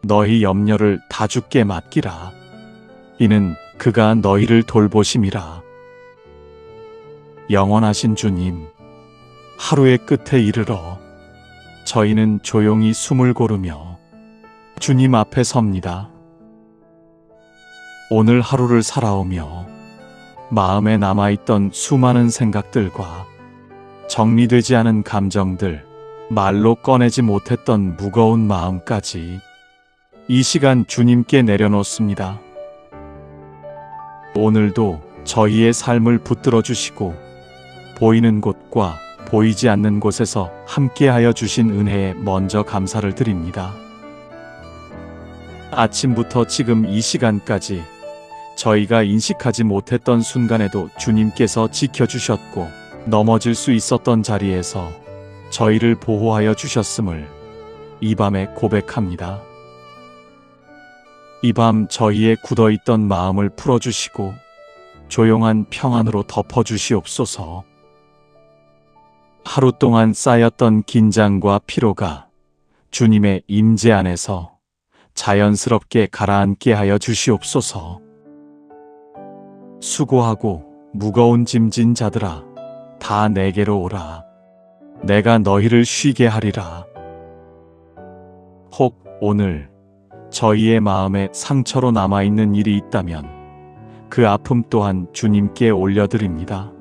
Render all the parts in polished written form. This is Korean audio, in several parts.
너희 염려를 다 주께 맡기라. 이는 그가 너희를 돌보심이라. 영원하신 주님, 하루의 끝에 이르러 저희는 조용히 숨을 고르며 주님 앞에 섭니다. 오늘 하루를 살아오며 마음에 남아있던 수많은 생각들과 정리되지 않은 감정들, 말로 꺼내지 못했던 무거운 마음까지 이 시간 주님께 내려놓습니다. 오늘도 저희의 삶을 붙들어 주시고 보이는 곳과 보이지 않는 곳에서 함께하여 주신 은혜에 먼저 감사를 드립니다. 아침부터 지금 이 시간까지 저희가 인식하지 못했던 순간에도 주님께서 지켜주셨고 넘어질 수 있었던 자리에서 저희를 보호하여 주셨음을 이 밤에 고백합니다. 이 밤 저희의 굳어있던 마음을 풀어주시고 조용한 평안으로 덮어주시옵소서. 하루 동안 쌓였던 긴장과 피로가 주님의 임재 안에서 자연스럽게 가라앉게 하여 주시옵소서. 수고하고 무거운 짐진 자들아, 다 내게로 오라. 내가 너희를 쉬게 하리라. 혹 오늘 저희의 마음에 상처로 남아있는 일이 있다면 그 아픔 또한 주님께 올려드립니다.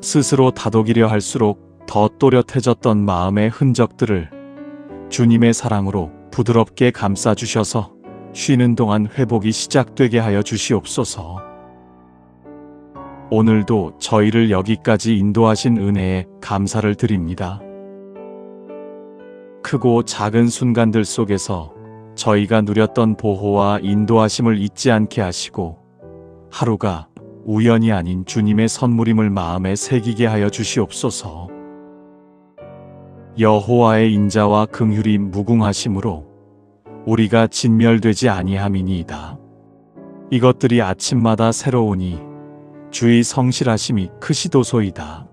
스스로 다독이려 할수록 더 또렷해졌던 마음의 흔적들을 주님의 사랑으로 부드럽게 감싸주셔서 쉬는 동안 회복이 시작되게 하여 주시옵소서. 오늘도 저희를 여기까지 인도하신 은혜에 감사를 드립니다. 크고 작은 순간들 속에서 저희가 누렸던 보호와 인도하심을 잊지 않게 하시고 하루가 우연이 아닌 주님의 선물임을 마음에 새기게 하여 주시옵소서. 여호와의 인자와 긍휼이 무궁하심으로 우리가 진멸되지 아니함이니이다. 이것들이 아침마다 새로우니 주의 성실하심이 크시도소이다.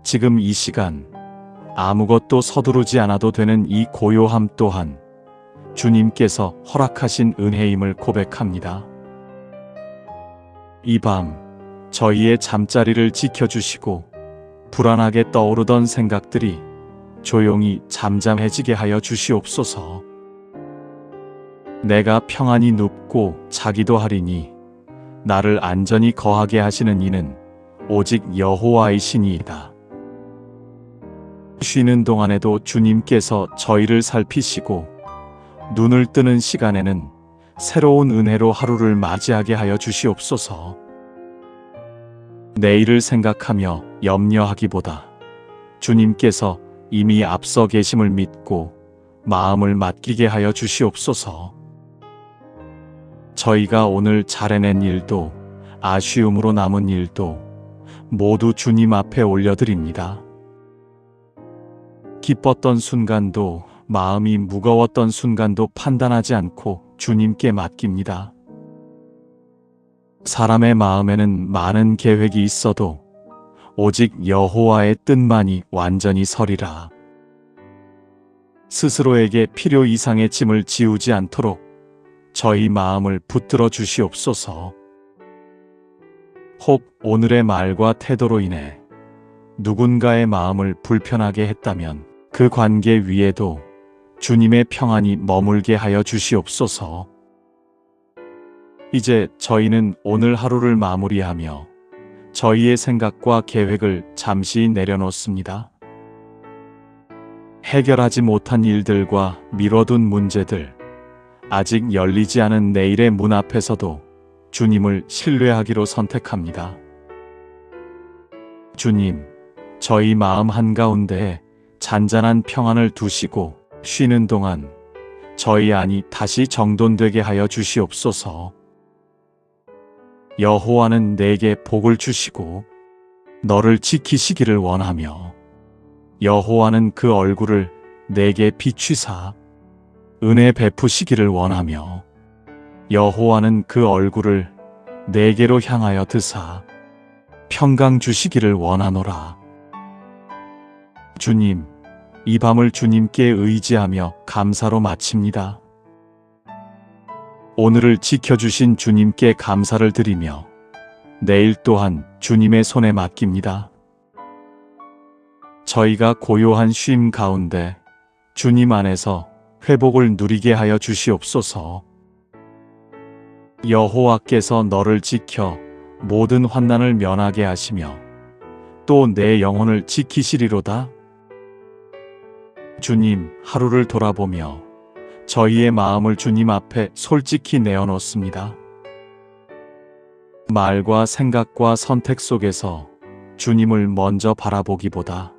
지금 이 시간 아무것도 서두르지 않아도 되는 이 고요함 또한 주님께서 허락하신 은혜임을 고백합니다. 이 밤 저희의 잠자리를 지켜주시고 불안하게 떠오르던 생각들이 조용히 잠잠해지게 하여 주시옵소서. 내가 평안히 눕고 자기도 하리니 나를 안전히 거하게 하시는 이는 오직 여호와이시니이다. 쉬는 동안에도 주님께서 저희를 살피시고 눈을 뜨는 시간에는 새로운 은혜로 하루를 맞이하게 하여 주시옵소서. 내일을 생각하며 염려하기보다 주님께서 이미 앞서 계심을 믿고 마음을 맡기게 하여 주시옵소서. 저희가 오늘 잘해낸 일도 아쉬움으로 남은 일도 모두 주님 앞에 올려드립니다. 기뻤던 순간도 마음이 무거웠던 순간도 판단하지 않고 주님께 맡깁니다. 사람의 마음에는 많은 계획이 있어도 오직 여호와의 뜻만이 완전히 서리라. 스스로에게 필요 이상의 짐을 지우지 않도록 저희 마음을 붙들어 주시옵소서. 혹 오늘의 말과 태도로 인해 누군가의 마음을 불편하게 했다면 그 관계 위에도 주님의 평안이 머물게 하여 주시옵소서. 이제 저희는 오늘 하루를 마무리하며 저희의 생각과 계획을 잠시 내려놓습니다. 해결하지 못한 일들과 미뤄둔 문제들, 아직 열리지 않은 내일의 문 앞에서도 주님을 신뢰하기로 선택합니다. 주님, 저희 마음 한가운데에 잔잔한 평안을 두시고 쉬는 동안 저희 안이 다시 정돈되게 하여 주시옵소서. 여호와는 내게 복을 주시고 너를 지키시기를 원하며 여호와는 그 얼굴을 내게 비추사 은혜 베푸시기를 원하며 여호와는 그 얼굴을 내게로 향하여 드사 평강 주시기를 원하노라. 주님, 이 밤을 주님께 의지하며 감사로 마칩니다. 오늘을 지켜주신 주님께 감사를 드리며 내일 또한 주님의 손에 맡깁니다. 저희가 고요한 쉼 가운데 주님 안에서 회복을 누리게 하여 주시옵소서. 여호와께서 너를 지켜 모든 환난을 면하게 하시며 또 내 영혼을 지키시리로다. 주님, 하루를 돌아보며 저희의 마음을 주님 앞에 솔직히 내어놓습니다. 말과 생각과 선택 속에서 주님을 먼저 바라보기보다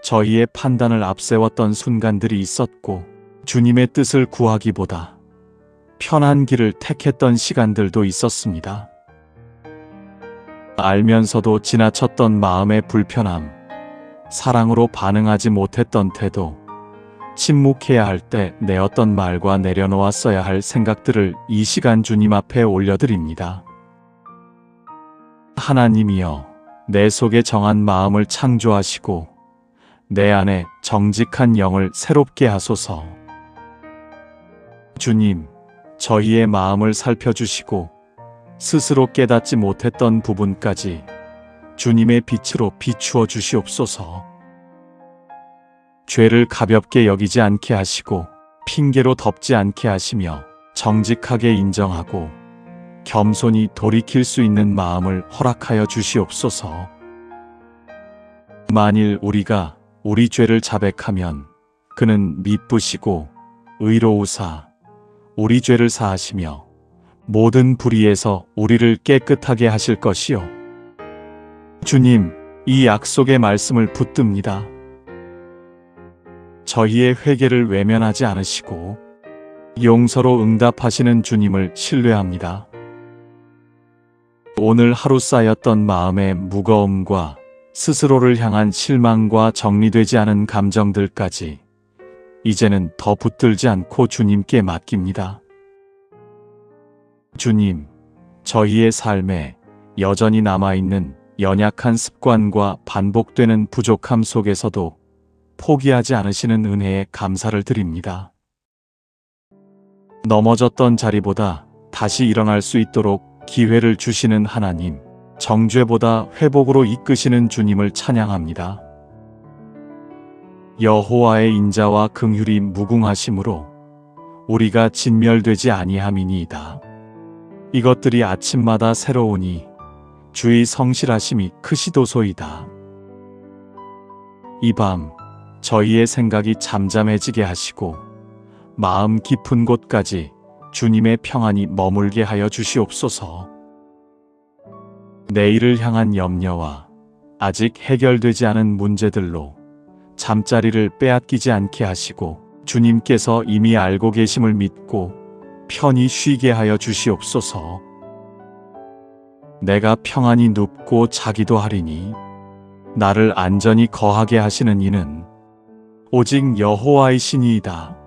저희의 판단을 앞세웠던 순간들이 있었고, 주님의 뜻을 구하기보다 편한 길을 택했던 시간들도 있었습니다. 알면서도 지나쳤던 마음의 불편함, 사랑으로 반응하지 못했던 태도, 침묵해야 할 때 내었던 말과 내려놓았어야 할 생각들을 이 시간 주님 앞에 올려드립니다. 하나님이여, 내 속에 정한 마음을 창조하시고 내 안에 정직한 영을 새롭게 하소서. 주님, 저희의 마음을 살펴주시고 스스로 깨닫지 못했던 부분까지 주님의 빛으로 비추어 주시옵소서. 죄를 가볍게 여기지 않게 하시고 핑계로 덮지 않게 하시며 정직하게 인정하고 겸손히 돌이킬 수 있는 마음을 허락하여 주시옵소서. 만일 우리가 우리 죄를 자백하면 그는 미쁘시고 의로우사 우리 죄를 사하시며 모든 불의에서 우리를 깨끗하게 하실 것이요. 주님, 이 약속의 말씀을 붙듭니다. 저희의 회개를 외면하지 않으시고 용서로 응답하시는 주님을 신뢰합니다. 오늘 하루 쌓였던 마음의 무거움과 스스로를 향한 실망과 정리되지 않은 감정들까지 이제는 더 붙들지 않고 주님께 맡깁니다. 주님, 저희의 삶에 여전히 남아있는 연약한 습관과 반복되는 부족함 속에서도 포기하지 않으시는 은혜에 감사를 드립니다. 넘어졌던 자리보다 다시 일어날 수 있도록 기회를 주시는 하나님, 정죄보다 회복으로 이끄시는 주님을 찬양합니다. 여호와의 인자와 긍휼이 무궁하심으로 우리가 진멸되지 아니함이니이다. 이것들이 아침마다 새로우니 주의 성실하심이 크시도소이다. 이 밤 저희의 생각이 잠잠해지게 하시고 마음 깊은 곳까지 주님의 평안이 머물게 하여 주시옵소서. 내일을 향한 염려와 아직 해결되지 않은 문제들로 잠자리를 빼앗기지 않게 하시고 주님께서 이미 알고 계심을 믿고 편히 쉬게 하여 주시옵소서. 내가 평안히 눕고 자기도 하리니 나를 안전히 거하게 하시는 이는 오직 여호와이시니이다.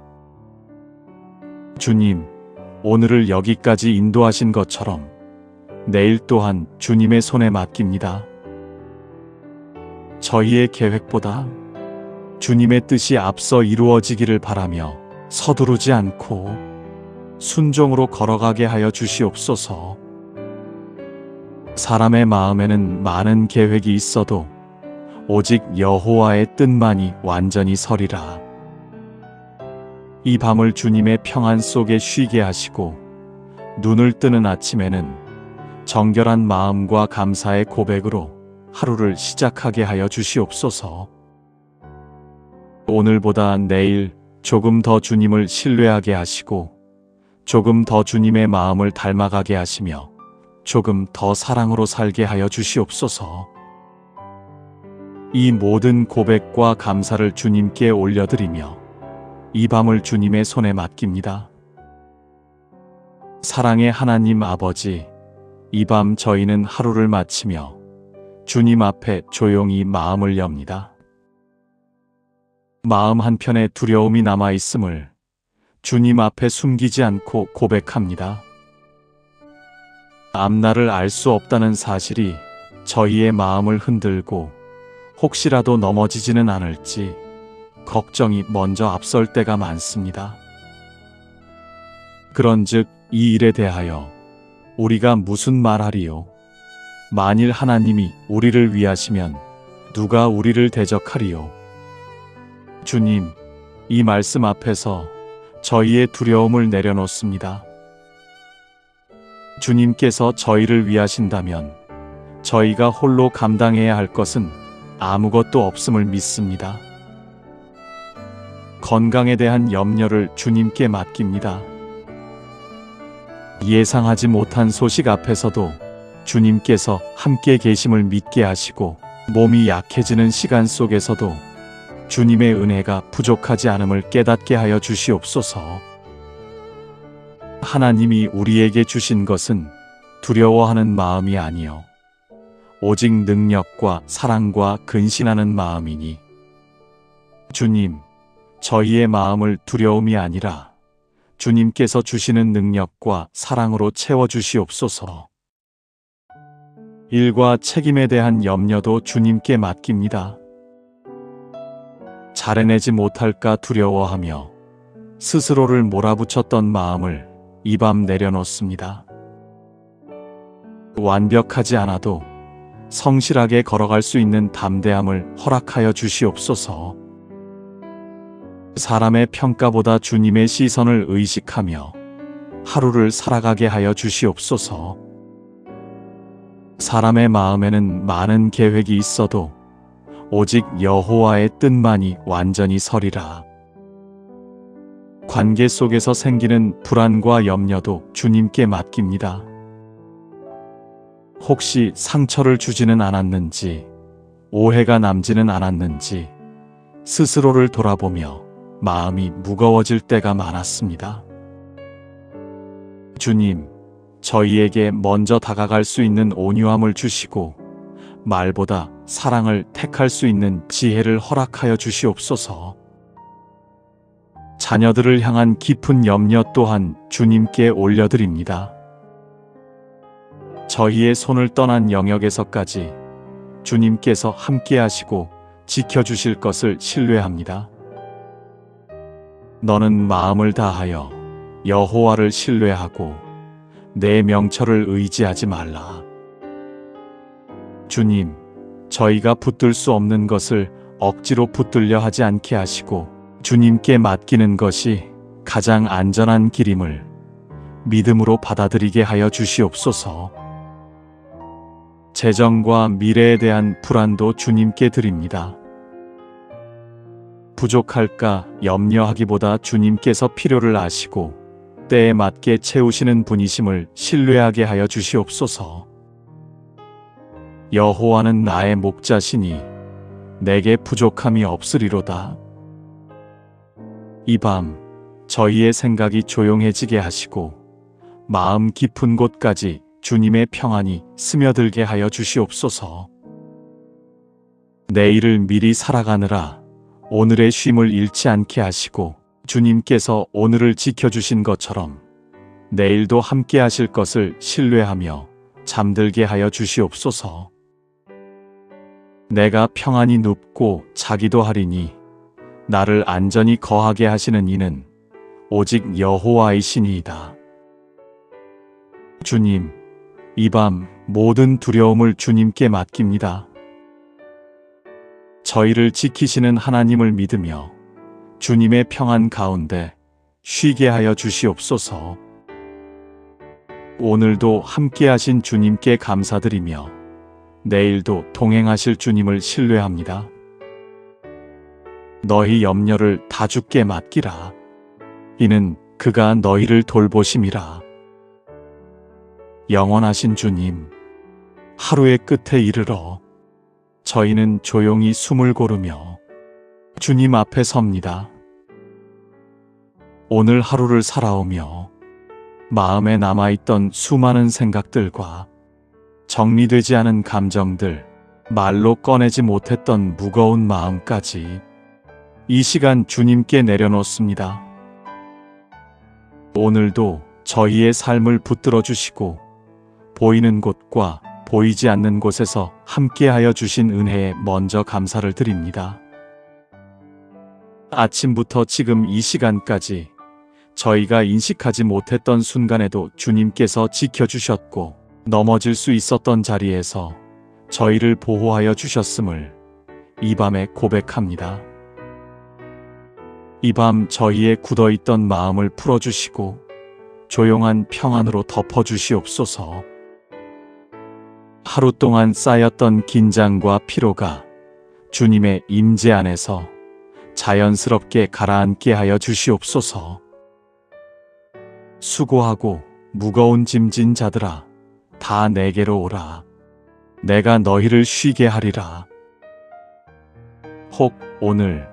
주님, 오늘을 여기까지 인도하신 것처럼 내일 또한 주님의 손에 맡깁니다. 저희의 계획보다 주님의 뜻이 앞서 이루어지기를 바라며 서두르지 않고 순종으로 걸어가게 하여 주시옵소서. 사람의 마음에는 많은 계획이 있어도 오직 여호와의 뜻만이 완전히 서리라. 이 밤을 주님의 평안 속에 쉬게 하시고 눈을 뜨는 아침에는 정결한 마음과 감사의 고백으로 하루를 시작하게 하여 주시옵소서. 오늘보다 내일 조금 더 주님을 신뢰하게 하시고 조금 더 주님의 마음을 닮아가게 하시며 조금 더 사랑으로 살게 하여 주시옵소서. 이 모든 고백과 감사를 주님께 올려드리며 이 밤을 주님의 손에 맡깁니다. 사랑의 하나님 아버지, 이 밤 저희는 하루를 마치며 주님 앞에 조용히 마음을 엽니다. 마음 한편에 두려움이 남아있음을 주님 앞에 숨기지 않고 고백합니다. 앞날을 알 수 없다는 사실이 저희의 마음을 흔들고 혹시라도 넘어지지는 않을지 걱정이 먼저 앞설 때가 많습니다. 그런즉 이 일에 대하여 우리가 무슨 말하리요? 만일 하나님이 우리를 위하시면 누가 우리를 대적하리요? 주님, 이 말씀 앞에서 저희의 두려움을 내려놓습니다. 주님께서 저희를 위하신다면 저희가 홀로 감당해야 할 것은 아무것도 없음을 믿습니다. 건강에 대한 염려를 주님께 맡깁니다. 예상하지 못한 소식 앞에서도 주님께서 함께 계심을 믿게 하시고 몸이 약해지는 시간 속에서도 주님의 은혜가 부족하지 않음을 깨닫게 하여 주시옵소서. 하나님이 우리에게 주신 것은 두려워하는 마음이 아니요 오직 능력과 사랑과 근신하는 마음이니 주님, 저희의 마음을 두려움이 아니라 주님께서 주시는 능력과 사랑으로 채워주시옵소서. 일과 책임에 대한 염려도 주님께 맡깁니다. 잘해내지 못할까 두려워하며 스스로를 몰아붙였던 마음을 이 밤 내려놓습니다. 완벽하지 않아도 성실하게 걸어갈 수 있는 담대함을 허락하여 주시옵소서. 사람의 평가보다 주님의 시선을 의식하며 하루를 살아가게 하여 주시옵소서. 사람의 마음에는 많은 계획이 있어도 오직 여호와의 뜻만이 완전히 서리라. 관계 속에서 생기는 불안과 염려도 주님께 맡깁니다. 혹시 상처를 주지는 않았는지, 오해가 남지는 않았는지 스스로를 돌아보며 마음이 무거워질 때가 많았습니다. 주님, 저희에게 먼저 다가갈 수 있는 온유함을 주시고 말보다 사랑을 택할 수 있는 지혜를 허락하여 주시옵소서. 자녀들을 향한 깊은 염려 또한 주님께 올려드립니다. 저희의 손을 떠난 영역에서까지 주님께서 함께 하시고 지켜주실 것을 신뢰합니다. 너는 마음을 다하여 여호와를 신뢰하고 내 명철을 의지하지 말라. 주님, 저희가 붙들 수 없는 것을 억지로 붙들려 하지 않게 하시고 주님께 맡기는 것이 가장 안전한 길임을 믿음으로 받아들이게 하여 주시옵소서. 재정과 미래에 대한 불안도 주님께 드립니다. 부족할까 염려하기보다 주님께서 필요를 아시고 때에 맞게 채우시는 분이심을 신뢰하게 하여 주시옵소서. 여호와는 나의 목자시니 내게 부족함이 없으리로다. 이 밤 저희의 생각이 조용해지게 하시고 마음 깊은 곳까지 주님의 평안이 스며들게 하여 주시옵소서. 내일을 미리 살아가느라 오늘의 쉼을 잃지 않게 하시고 주님께서 오늘을 지켜주신 것처럼 내일도 함께 하실 것을 신뢰하며 잠들게 하여 주시옵소서. 내가 평안히 눕고 자기도 하리니 나를 안전히 거하게 하시는 이는 오직 여호와이시니이다. 주님, 이 밤 모든 두려움을 주님께 맡깁니다. 저희를 지키시는 하나님을 믿으며 주님의 평안 가운데 쉬게 하여 주시옵소서. 오늘도 함께 하신 주님께 감사드리며 내일도 동행하실 주님을 신뢰합니다. 너희 염려를 다 주께 맡기라. 이는 그가 너희를 돌보심이라. 영원하신 주님, 하루의 끝에 이르러 저희는 조용히 숨을 고르며 주님 앞에 섭니다. 오늘 하루를 살아오며 마음에 남아있던 수많은 생각들과 정리되지 않은 감정들, 말로 꺼내지 못했던 무거운 마음까지 이 시간 주님께 내려놓습니다. 오늘도 저희의 삶을 붙들어 주시고 보이는 곳과 보이지 않는 곳에서 함께하여 주신 은혜에 먼저 감사를 드립니다. 아침부터 지금 이 시간까지 저희가 인식하지 못했던 순간에도 주님께서 지켜주셨고 넘어질 수 있었던 자리에서 저희를 보호하여 주셨음을 이 밤에 고백합니다. 이 밤 저희의 굳어있던 마음을 풀어주시고 조용한 평안으로 덮어주시옵소서. 하루 동안 쌓였던 긴장과 피로가 주님의 임재 안에서 자연스럽게 가라앉게 하여 주시옵소서. 수고하고 무거운 짐진 자들아, 다 내게로 오라. 내가 너희를 쉬게 하리라. 혹 오늘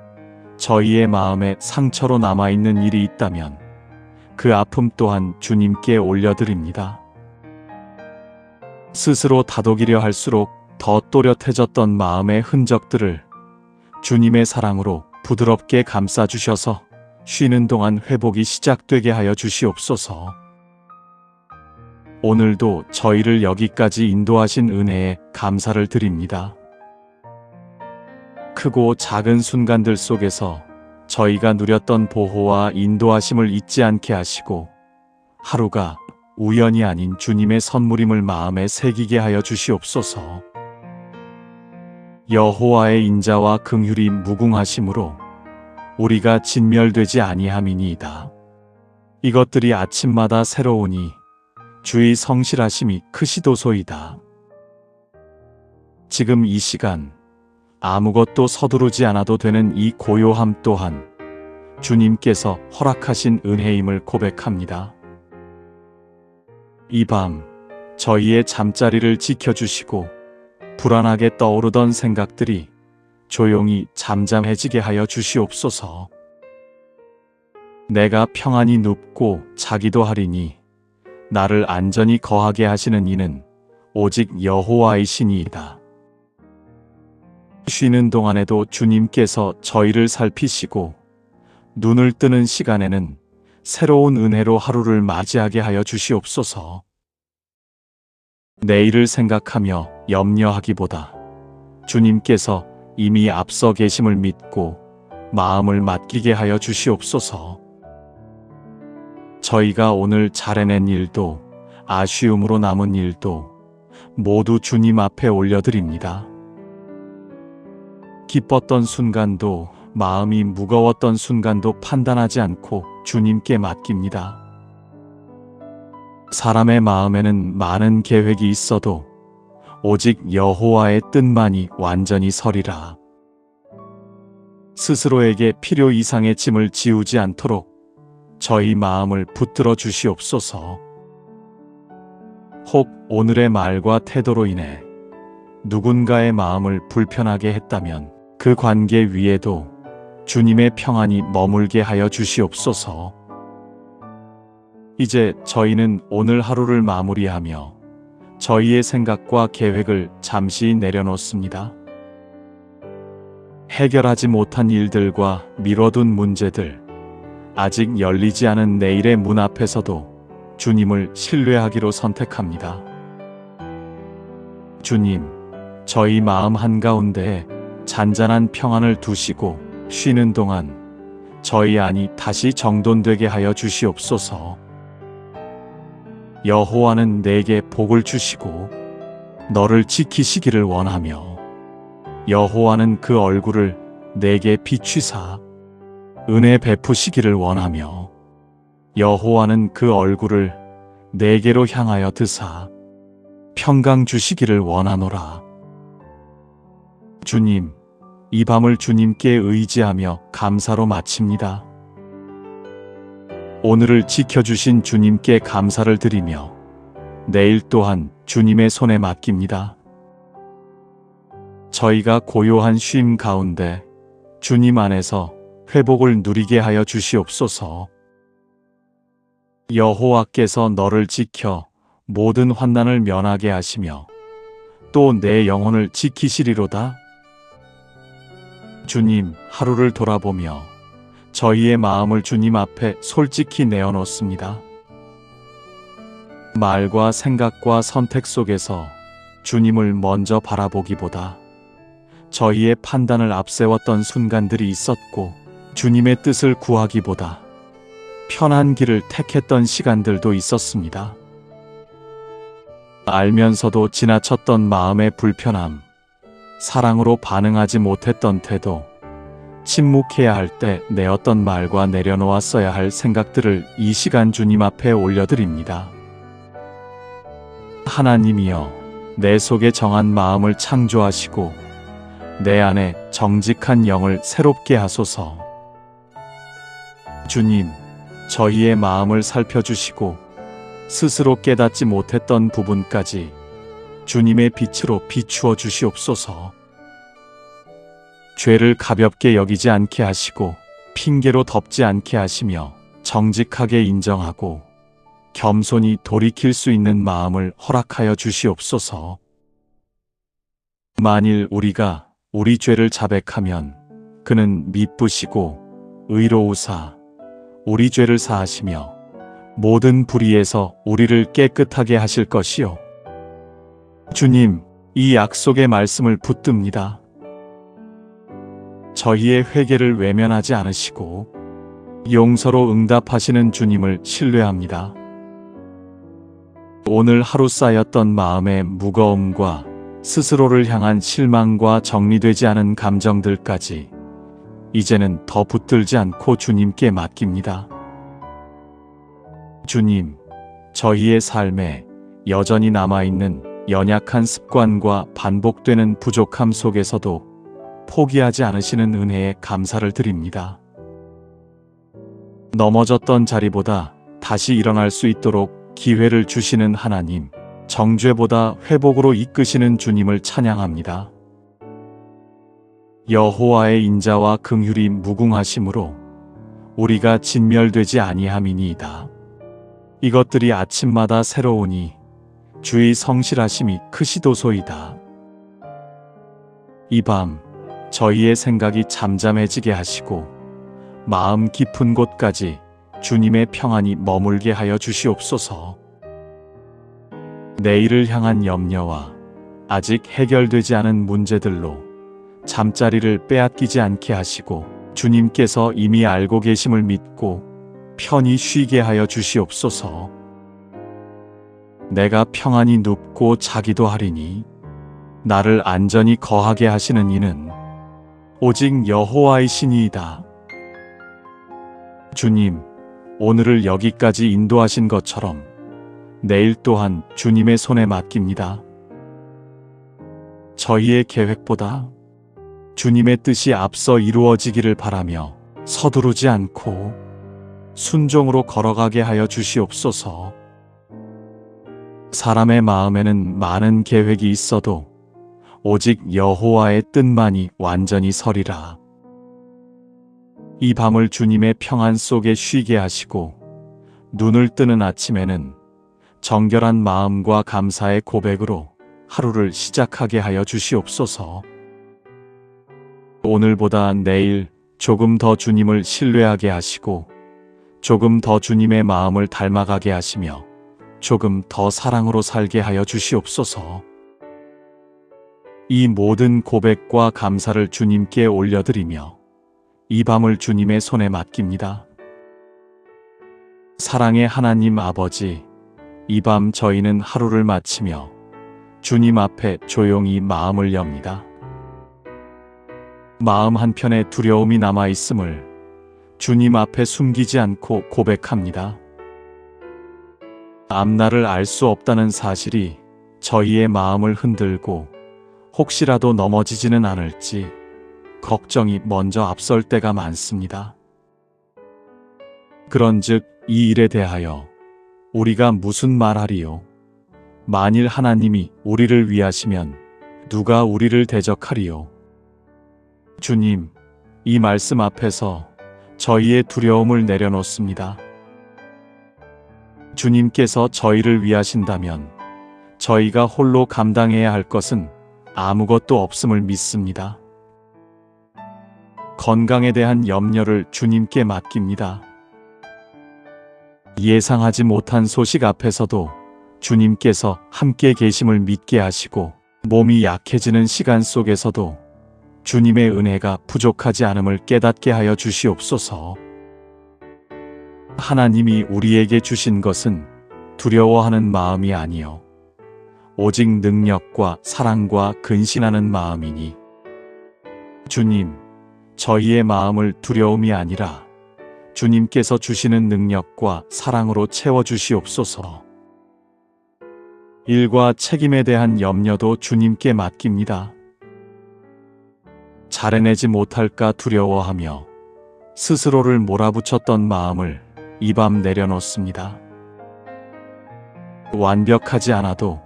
저희의 마음에 상처로 남아있는 일이 있다면 그 아픔 또한 주님께 올려드립니다. 스스로 다독이려 할수록 더 또렷해졌던 마음의 흔적들을 주님의 사랑으로 부드럽게 감싸주셔서 쉬는 동안 회복이 시작되게 하여 주시옵소서. 오늘도 저희를 여기까지 인도하신 은혜에 감사를 드립니다. 크고 작은 순간들 속에서 저희가 누렸던 보호와 인도하심을 잊지 않게 하시고 하루가 우연이 아닌 주님의 선물임을 마음에 새기게 하여 주시옵소서. 여호와의 인자와 긍휼이 무궁하심으로 우리가 진멸되지 아니함이니이다. 이것들이 아침마다 새로우니 주의 성실하심이 크시도소이다. 지금 이 시간 아무것도 서두르지 않아도 되는 이 고요함 또한 주님께서 허락하신 은혜임을 고백합니다. 이 밤 저희의 잠자리를 지켜주시고 불안하게 떠오르던 생각들이 조용히 잠잠해지게 하여 주시옵소서. 내가 평안히 눕고 자기도 하리니 나를 안전히 거하게 하시는 이는 오직 여호와이시니이다. 쉬는 동안에도 주님께서 저희를 살피시고 눈을 뜨는 시간에는 새로운 은혜로 하루를 맞이하게 하여 주시옵소서. 내일을 생각하며 염려하기보다 주님께서 이미 앞서 계심을 믿고 마음을 맡기게 하여 주시옵소서. 저희가 오늘 잘해낸 일도 아쉬움으로 남은 일도 모두 주님 앞에 올려드립니다. 기뻤던 순간도 마음이 무거웠던 순간도 판단하지 않고 주님께 맡깁니다. 사람의 마음에는 많은 계획이 있어도 오직 여호와의 뜻만이 완전히 서리라. 스스로에게 필요 이상의 짐을 지우지 않도록 저희 마음을 붙들어 주시옵소서. 혹 오늘의 말과 태도로 인해 누군가의 마음을 불편하게 했다면 그 관계 위에도 주님의 평안이 머물게 하여 주시옵소서. 이제 저희는 오늘 하루를 마무리하며 저희의 생각과 계획을 잠시 내려놓습니다. 해결하지 못한 일들과 미뤄둔 문제들, 아직 열리지 않은 내일의 문 앞에서도 주님을 신뢰하기로 선택합니다. 주님, 저희 마음 한가운데에 잔잔한 평안을 두시고 쉬는 동안 저희 안이 다시 정돈되게 하여 주시옵소서. 여호와는 내게 복을 주시고 너를 지키시기를 원하며 여호와는 그 얼굴을 내게 비추사 은혜 베푸시기를 원하며 여호와는 그 얼굴을 내게로 향하여 드사 평강 주시기를 원하노라. 주님, 이 밤을 주님께 의지하며 감사로 마칩니다. 오늘을 지켜주신 주님께 감사를 드리며 내일 또한 주님의 손에 맡깁니다. 저희가 고요한 쉼 가운데 주님 안에서 회복을 누리게 하여 주시옵소서. 여호와께서 너를 지켜 모든 환난을 면하게 하시며 또 내 영혼을 지키시리로다. 주님, 하루를 돌아보며 저희의 마음을 주님 앞에 솔직히 내어놓습니다. 말과 생각과 선택 속에서 주님을 먼저 바라보기보다 저희의 판단을 앞세웠던 순간들이 있었고 주님의 뜻을 구하기보다 편한 길을 택했던 시간들도 있었습니다. 알면서도 지나쳤던 마음의 불편함, 사랑으로 반응하지 못했던 태도, 침묵해야 할 때 내었던 말과 내려놓았어야 할 생각들을 이 시간 주님 앞에 올려드립니다. 하나님이여, 내 속에 정한 마음을 창조하시고 내 안에 정직한 영을 새롭게 하소서. 주님, 저희의 마음을 살펴주시고 스스로 깨닫지 못했던 부분까지 주님의 빛으로 비추어 주시옵소서. 죄를 가볍게 여기지 않게 하시고 핑계로 덮지 않게 하시며 정직하게 인정하고 겸손히 돌이킬 수 있는 마음을 허락하여 주시옵소서. 만일 우리가 우리 죄를 자백하면 그는 미쁘시고 의로우사 우리 죄를 사하시며 모든 불의에서 우리를 깨끗하게 하실 것이요. 주님, 이 약속의 말씀을 붙듭니다. 저희의 회개를 외면하지 않으시고 용서로 응답하시는 주님을 신뢰합니다. 오늘 하루 쌓였던 마음의 무거움과 스스로를 향한 실망과 정리되지 않은 감정들까지 이제는 더 붙들지 않고 주님께 맡깁니다. 주님, 저희의 삶에 여전히 남아있는 연약한 습관과 반복되는 부족함 속에서도 포기하지 않으시는 은혜에 감사를 드립니다. 넘어졌던 자리보다 다시 일어날 수 있도록 기회를 주시는 하나님, 정죄보다 회복으로 이끄시는 주님을 찬양합니다. 여호와의 인자와 긍휼이 무궁하심으로 우리가 진멸되지 아니함이니이다. 이것들이 아침마다 새로우니 주의 성실하심이 크시도소이다. 이 밤 저희의 생각이 잠잠해지게 하시고 마음 깊은 곳까지 주님의 평안이 머물게 하여 주시옵소서. 내일을 향한 염려와 아직 해결되지 않은 문제들로 잠자리를 빼앗기지 않게 하시고 주님께서 이미 알고 계심을 믿고 편히 쉬게 하여 주시옵소서. 내가 평안히 눕고 자기도 하리니 나를 안전히 거하게 하시는 이는 오직 여호와이시니이다. 주님, 오늘을 여기까지 인도하신 것처럼 내일 또한 주님의 손에 맡깁니다. 저희의 계획보다 주님의 뜻이 앞서 이루어지기를 바라며 서두르지 않고 순종으로 걸어가게 하여 주시옵소서. 사람의 마음에는 많은 계획이 있어도 오직 여호와의 뜻만이 완전히 서리라. 이 밤을 주님의 평안 속에 쉬게 하시고 눈을 뜨는 아침에는 정결한 마음과 감사의 고백으로 하루를 시작하게 하여 주시옵소서. 오늘보다 내일 조금 더 주님을 신뢰하게 하시고 조금 더 주님의 마음을 닮아가게 하시며 조금 더 사랑으로 살게 하여 주시옵소서. 이 모든 고백과 감사를 주님께 올려드리며 이 밤을 주님의 손에 맡깁니다. 사랑의 하나님 아버지, 이 밤 저희는 하루를 마치며 주님 앞에 조용히 마음을 엽니다. 마음 한편에 두려움이 남아있음을 주님 앞에 숨기지 않고 고백합니다. 앞날을 알 수 없다는 사실이 저희의 마음을 흔들고 혹시라도 넘어지지는 않을지 걱정이 먼저 앞설 때가 많습니다. 그런즉 이 일에 대하여 우리가 무슨 말하리요? 만일 하나님이 우리를 위하시면 누가 우리를 대적하리요? 주님, 이 말씀 앞에서 저희의 두려움을 내려놓습니다. 주님께서 저희를 위하신다면 저희가 홀로 감당해야 할 것은 아무것도 없음을 믿습니다. 건강에 대한 염려를 주님께 맡깁니다. 예상하지 못한 소식 앞에서도 주님께서 함께 계심을 믿게 하시고 몸이 약해지는 시간 속에서도 주님의 은혜가 부족하지 않음을 깨닫게 하여 주시옵소서. 하나님이 우리에게 주신 것은 두려워하는 마음이 아니요 오직 능력과 사랑과 근신하는 마음이니 주님, 저희의 마음을 두려움이 아니라 주님께서 주시는 능력과 사랑으로 채워주시옵소서. 일과 책임에 대한 염려도 주님께 맡깁니다. 잘해내지 못할까 두려워하며 스스로를 몰아붙였던 마음을 이 밤 내려놓습니다. 완벽하지 않아도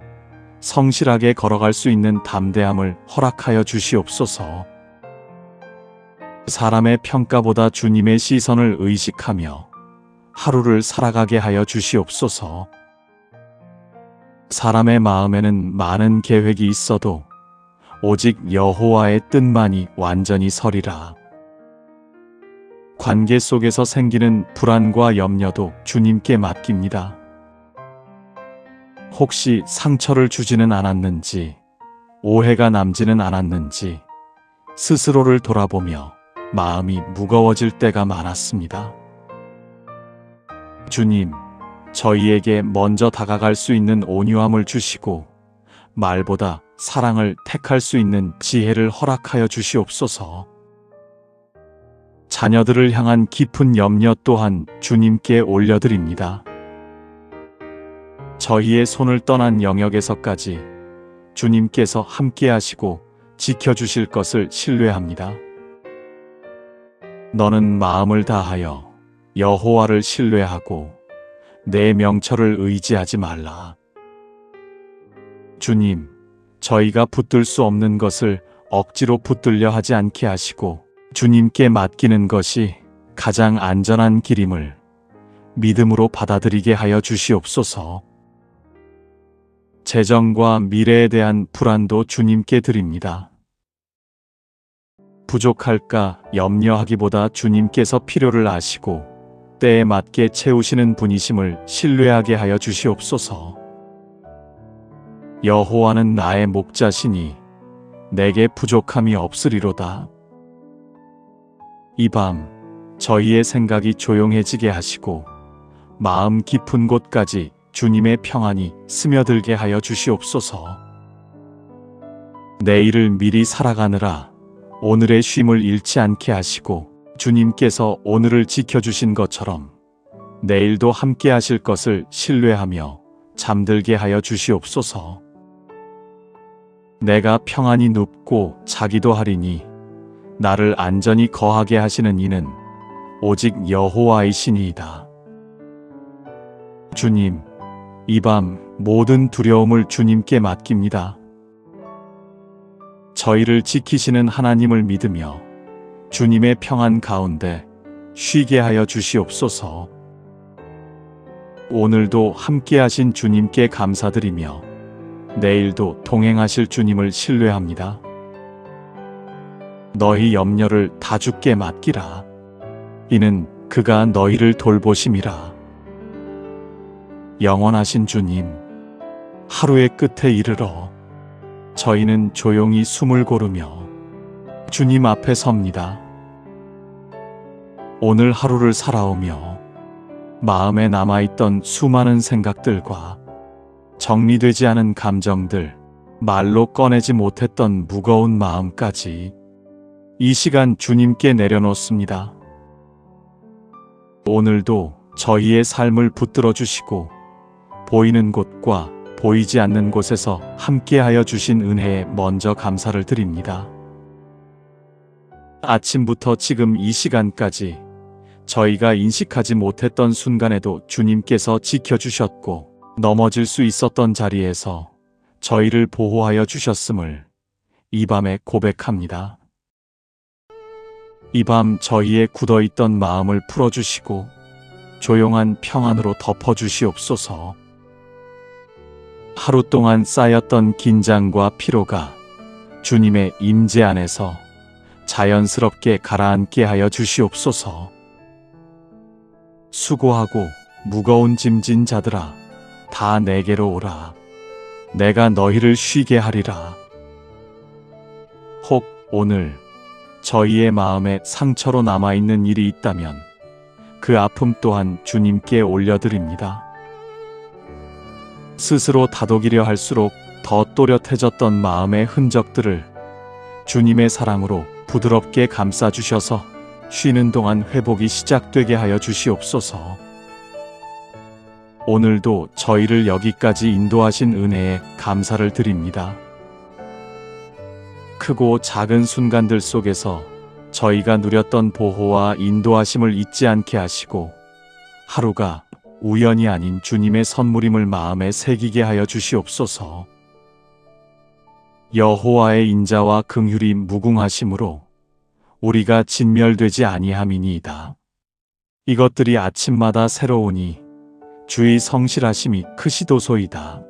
성실하게 걸어갈 수 있는 담대함을 허락하여 주시옵소서. 사람의 평가보다 주님의 시선을 의식하며 하루를 살아가게 하여 주시옵소서. 사람의 마음에는 많은 계획이 있어도 오직 여호와의 뜻만이 완전히 서리라. 관계 속에서 생기는 불안과 염려도 주님께 맡깁니다. 혹시 상처를 주지는 않았는지, 오해가 남지는 않았는지 스스로를 돌아보며 마음이 무거워질 때가 많았습니다. 주님, 저희에게 먼저 다가갈 수 있는 온유함을 주시고 말보다 사랑을 택할 수 있는 지혜를 허락하여 주시옵소서. 자녀들을 향한 깊은 염려 또한 주님께 올려드립니다. 저희의 손을 떠난 영역에서까지 주님께서 함께 하시고 지켜주실 것을 신뢰합니다. 너는 마음을 다하여 여호와를 신뢰하고 내 명철을 의지하지 말라. 주님, 저희가 붙들 수 없는 것을 억지로 붙들려 하지 않게 하시고 주님께 맡기는 것이 가장 안전한 길임을 믿음으로 받아들이게 하여 주시옵소서. 재정과 미래에 대한 불안도 주님께 드립니다. 부족할까 염려하기보다 주님께서 필요를 아시고 때에 맞게 채우시는 분이심을 신뢰하게 하여 주시옵소서. 여호와는 나의 목자시니 내게 부족함이 없으리로다. 이 밤 저희의 생각이 조용해지게 하시고 마음 깊은 곳까지 주님의 평안이 스며들게 하여 주시옵소서. 내일을 미리 살아가느라 오늘의 쉼을 잃지 않게 하시고 주님께서 오늘을 지켜주신 것처럼 내일도 함께 하실 것을 신뢰하며 잠들게 하여 주시옵소서. 내가 평안히 눕고 자기도 하리니 나를 안전히 거하게 하시는 이는 오직 여호와이시니이다. 주님, 이 밤 모든 두려움을 주님께 맡깁니다. 저희를 지키시는 하나님을 믿으며 주님의 평안 가운데 쉬게 하여 주시옵소서. 오늘도 함께 하신 주님께 감사드리며 내일도 동행하실 주님을 신뢰합니다. 너희 염려를 다 주께 맡기라. 이는 그가 너희를 돌보심이라. 영원하신 주님, 하루의 끝에 이르러 저희는 조용히 숨을 고르며 주님 앞에 섭니다. 오늘 하루를 살아오며 마음에 남아있던 수많은 생각들과 정리되지 않은 감정들, 말로 꺼내지 못했던 무거운 마음까지 이 시간 주님께 내려놓습니다. 오늘도 저희의 삶을 붙들어 주시고 보이는 곳과 보이지 않는 곳에서 함께하여 주신 은혜에 먼저 감사를 드립니다. 아침부터 지금 이 시간까지 저희가 인식하지 못했던 순간에도 주님께서 지켜주셨고 넘어질 수 있었던 자리에서 저희를 보호하여 주셨음을 이 밤에 고백합니다. 이 밤 저희의 굳어있던 마음을 풀어주시고 조용한 평안으로 덮어주시옵소서. 하루 동안 쌓였던 긴장과 피로가 주님의 임재 안에서 자연스럽게 가라앉게 하여 주시옵소서. 수고하고 무거운 짐진 자들아, 다 내게로 오라. 내가 너희를 쉬게 하리라. 혹 오늘 저희의 마음에 상처로 남아있는 일이 있다면 그 아픔 또한 주님께 올려드립니다. 스스로 다독이려 할수록 더 또렷해졌던 마음의 흔적들을 주님의 사랑으로 부드럽게 감싸주셔서 쉬는 동안 회복이 시작되게 하여 주시옵소서. 오늘도 저희를 여기까지 인도하신 은혜에 감사를 드립니다. 크고 작은 순간들 속에서 저희가 누렸던 보호와 인도하심을 잊지 않게 하시고 하루가 우연이 아닌 주님의 선물임을 마음에 새기게 하여 주시옵소서. 여호와의 인자와 긍휼이 무궁하심으로 우리가 진멸되지 아니함이니이다. 이것들이 아침마다 새로우니 주의 성실하심이 크시도소이다.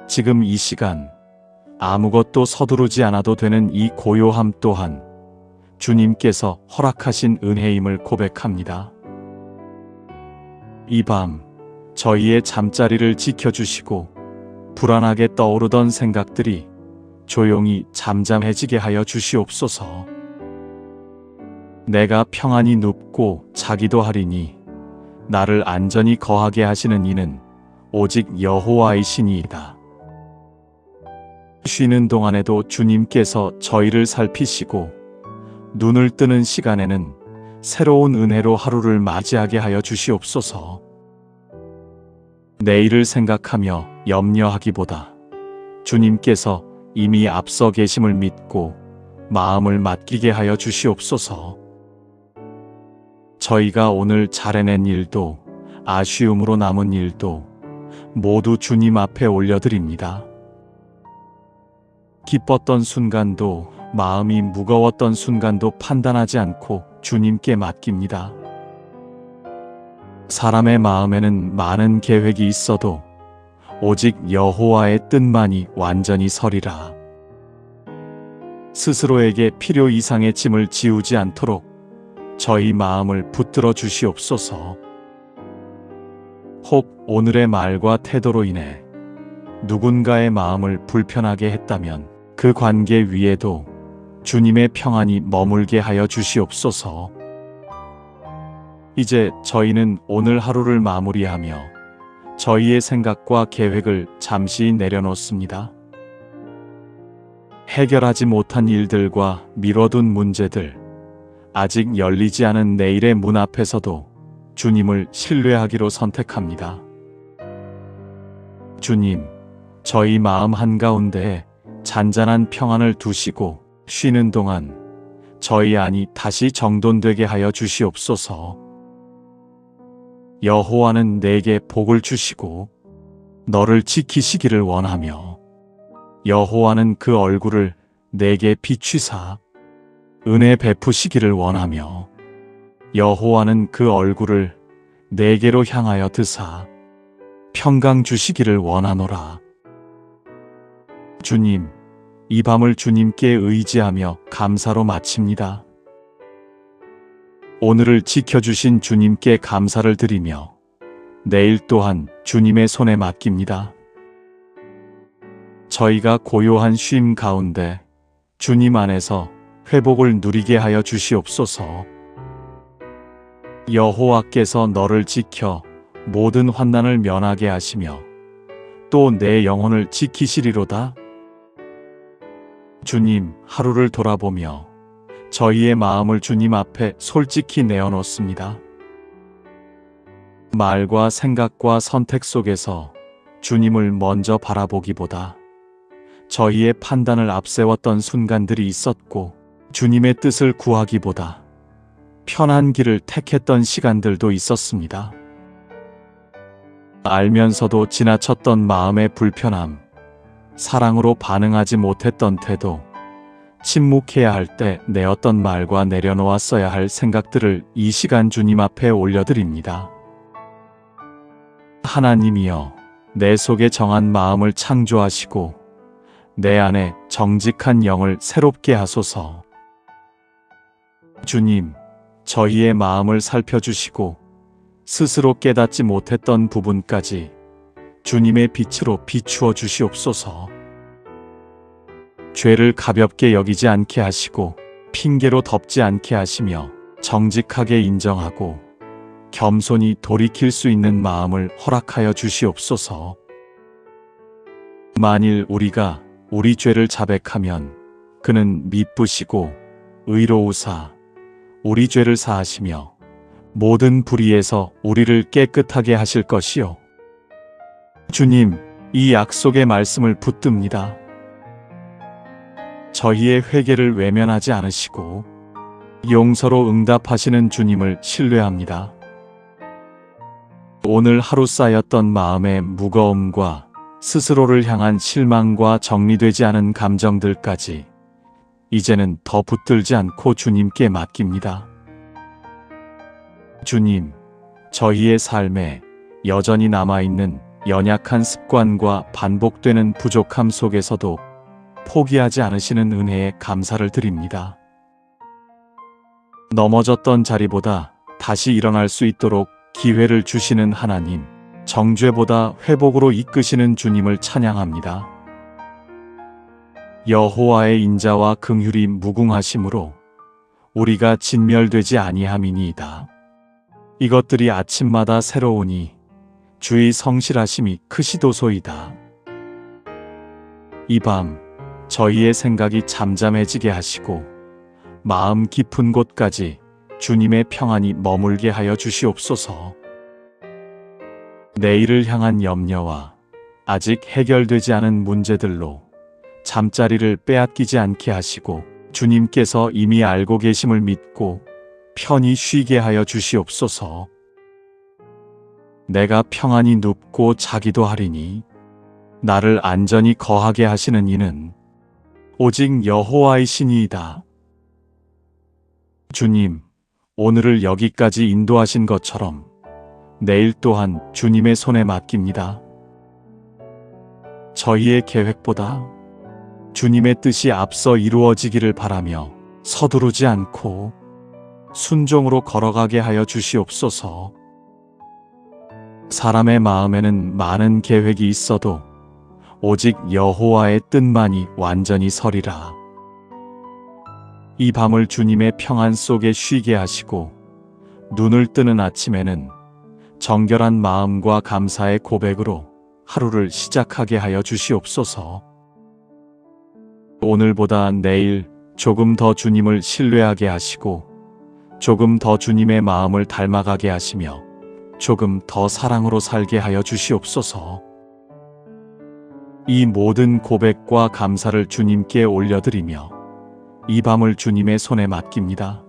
지금 이 시간 아무것도 서두르지 않아도 되는 이 고요함 또한 주님께서 허락하신 은혜임을 고백합니다. 이 밤 저희의 잠자리를 지켜주시고 불안하게 떠오르던 생각들이 조용히 잠잠해지게 하여 주시옵소서. 내가 평안히 눕고 자기도 하리니 나를 안전히 거하게 하시는 이는 오직 여호와이시니이다. 쉬는 동안에도 주님께서 저희를 살피시고 눈을 뜨는 시간에는 새로운 은혜로 하루를 맞이하게 하여 주시옵소서. 내일을 생각하며 염려하기보다 주님께서 이미 앞서 계심을 믿고 마음을 맡기게 하여 주시옵소서. 저희가 오늘 잘 해낸 일도 아쉬움으로 남은 일도 모두 주님 앞에 올려드립니다. 기뻤던 순간도 마음이 무거웠던 순간도 판단하지 않고 주님께 맡깁니다. 사람의 마음에는 많은 계획이 있어도 오직 여호와의 뜻만이 완전히 서리라. 스스로에게 필요 이상의 짐을 지우지 않도록 저희 마음을 붙들어 주시옵소서. 혹 오늘의 말과 태도로 인해 누군가의 마음을 불편하게 했다면 그 관계 위에도 주님의 평안이 머물게 하여 주시옵소서. 이제 저희는 오늘 하루를 마무리하며 저희의 생각과 계획을 잠시 내려놓습니다. 해결하지 못한 일들과 미뤄둔 문제들, 아직 열리지 않은 내일의 문 앞에서도 주님을 신뢰하기로 선택합니다. 주님, 저희 마음 한가운데에 잔잔한 평안을 두시고 쉬는 동안 저희 안이 다시 정돈되게 하여 주시옵소서. 여호와는 내게 복을 주시고 너를 지키시기를 원하며 여호와는 그 얼굴을 내게 비추사 은혜 베푸시기를 원하며 여호와는 그 얼굴을 내게로 향하여 드사 평강 주시기를 원하노라. 주님, 이 밤을 주님께 의지하며 감사로 마칩니다. 오늘을 지켜주신 주님께 감사를 드리며 내일 또한 주님의 손에 맡깁니다. 저희가 고요한 쉼 가운데 주님 안에서 회복을 누리게 하여 주시옵소서. 여호와께서 너를 지켜 모든 환난을 면하게 하시며 또 내 영혼을 지키시리로다. 주님, 하루를 돌아보며 저희의 마음을 주님 앞에 솔직히 내어놓습니다. 말과 생각과 선택 속에서 주님을 먼저 바라보기보다 저희의 판단을 앞세웠던 순간들이 있었고 주님의 뜻을 구하기보다 편한 길을 택했던 시간들도 있었습니다. 알면서도 지나쳤던 마음의 불편함, 사랑으로 반응하지 못했던 태도, 침묵해야 할 때 내었던 말과 내려놓았어야 할 생각들을 이 시간 주님 앞에 올려드립니다. 하나님이여, 내 속에 정한 마음을 창조하시고 내 안에 정직한 영을 새롭게 하소서. 주님, 저희의 마음을 살펴주시고 스스로 깨닫지 못했던 부분까지 주님의 빛으로 비추어 주시옵소서. 죄를 가볍게 여기지 않게 하시고 핑계로 덮지 않게 하시며 정직하게 인정하고 겸손히 돌이킬 수 있는 마음을 허락하여 주시옵소서. 만일 우리가 우리 죄를 자백하면 그는 미쁘시고 의로우사 우리 죄를 사하시며 모든 불의에서 우리를 깨끗하게 하실 것이요. 주님, 이 약속의 말씀을 붙듭니다. 저희의 회개를 외면하지 않으시고 용서로 응답하시는 주님을 신뢰합니다. 오늘 하루 쌓였던 마음의 무거움과 스스로를 향한 실망과 정리되지 않은 감정들까지 이제는 더 붙들지 않고 주님께 맡깁니다. 주님, 저희의 삶에 여전히 남아있는 연약한 습관과 반복되는 부족함 속에서도 포기하지 않으시는 은혜에 감사를 드립니다. 넘어졌던 자리보다 다시 일어날 수 있도록 기회를 주시는 하나님, 정죄보다 회복으로 이끄시는 주님을 찬양합니다. 여호와의 인자와 긍휼이 무궁하심으로 우리가 진멸되지 아니함이니이다. 이것들이 아침마다 새로우니 주의 성실하심이 크시도소이다. 이 밤 저희의 생각이 잠잠해지게 하시고 마음 깊은 곳까지 주님의 평안이 머물게 하여 주시옵소서. 내일을 향한 염려와 아직 해결되지 않은 문제들로 잠자리를 빼앗기지 않게 하시고 주님께서 이미 알고 계심을 믿고 편히 쉬게 하여 주시옵소서. 내가 평안히 눕고 자기도 하리니 나를 안전히 거하게 하시는 이는 오직 여호와이시니이다. 주님, 오늘을 여기까지 인도하신 것처럼 내일 또한 주님의 손에 맡깁니다. 저희의 계획보다 주님의 뜻이 앞서 이루어지기를 바라며 서두르지 않고 순종으로 걸어가게 하여 주시옵소서. 사람의 마음에는 많은 계획이 있어도 오직 여호와의 뜻만이 완전히 서리라. 이 밤을 주님의 평안 속에 쉬게 하시고 눈을 뜨는 아침에는 정결한 마음과 감사의 고백으로 하루를 시작하게 하여 주시옵소서. 오늘보다 내일 조금 더 주님을 신뢰하게 하시고 조금 더 주님의 마음을 닮아가게 하시며 조금 더 사랑으로 살게 하여 주시옵소서. 이 모든 고백과 감사를 주님께 올려드리며 이 밤을 주님의 손에 맡깁니다.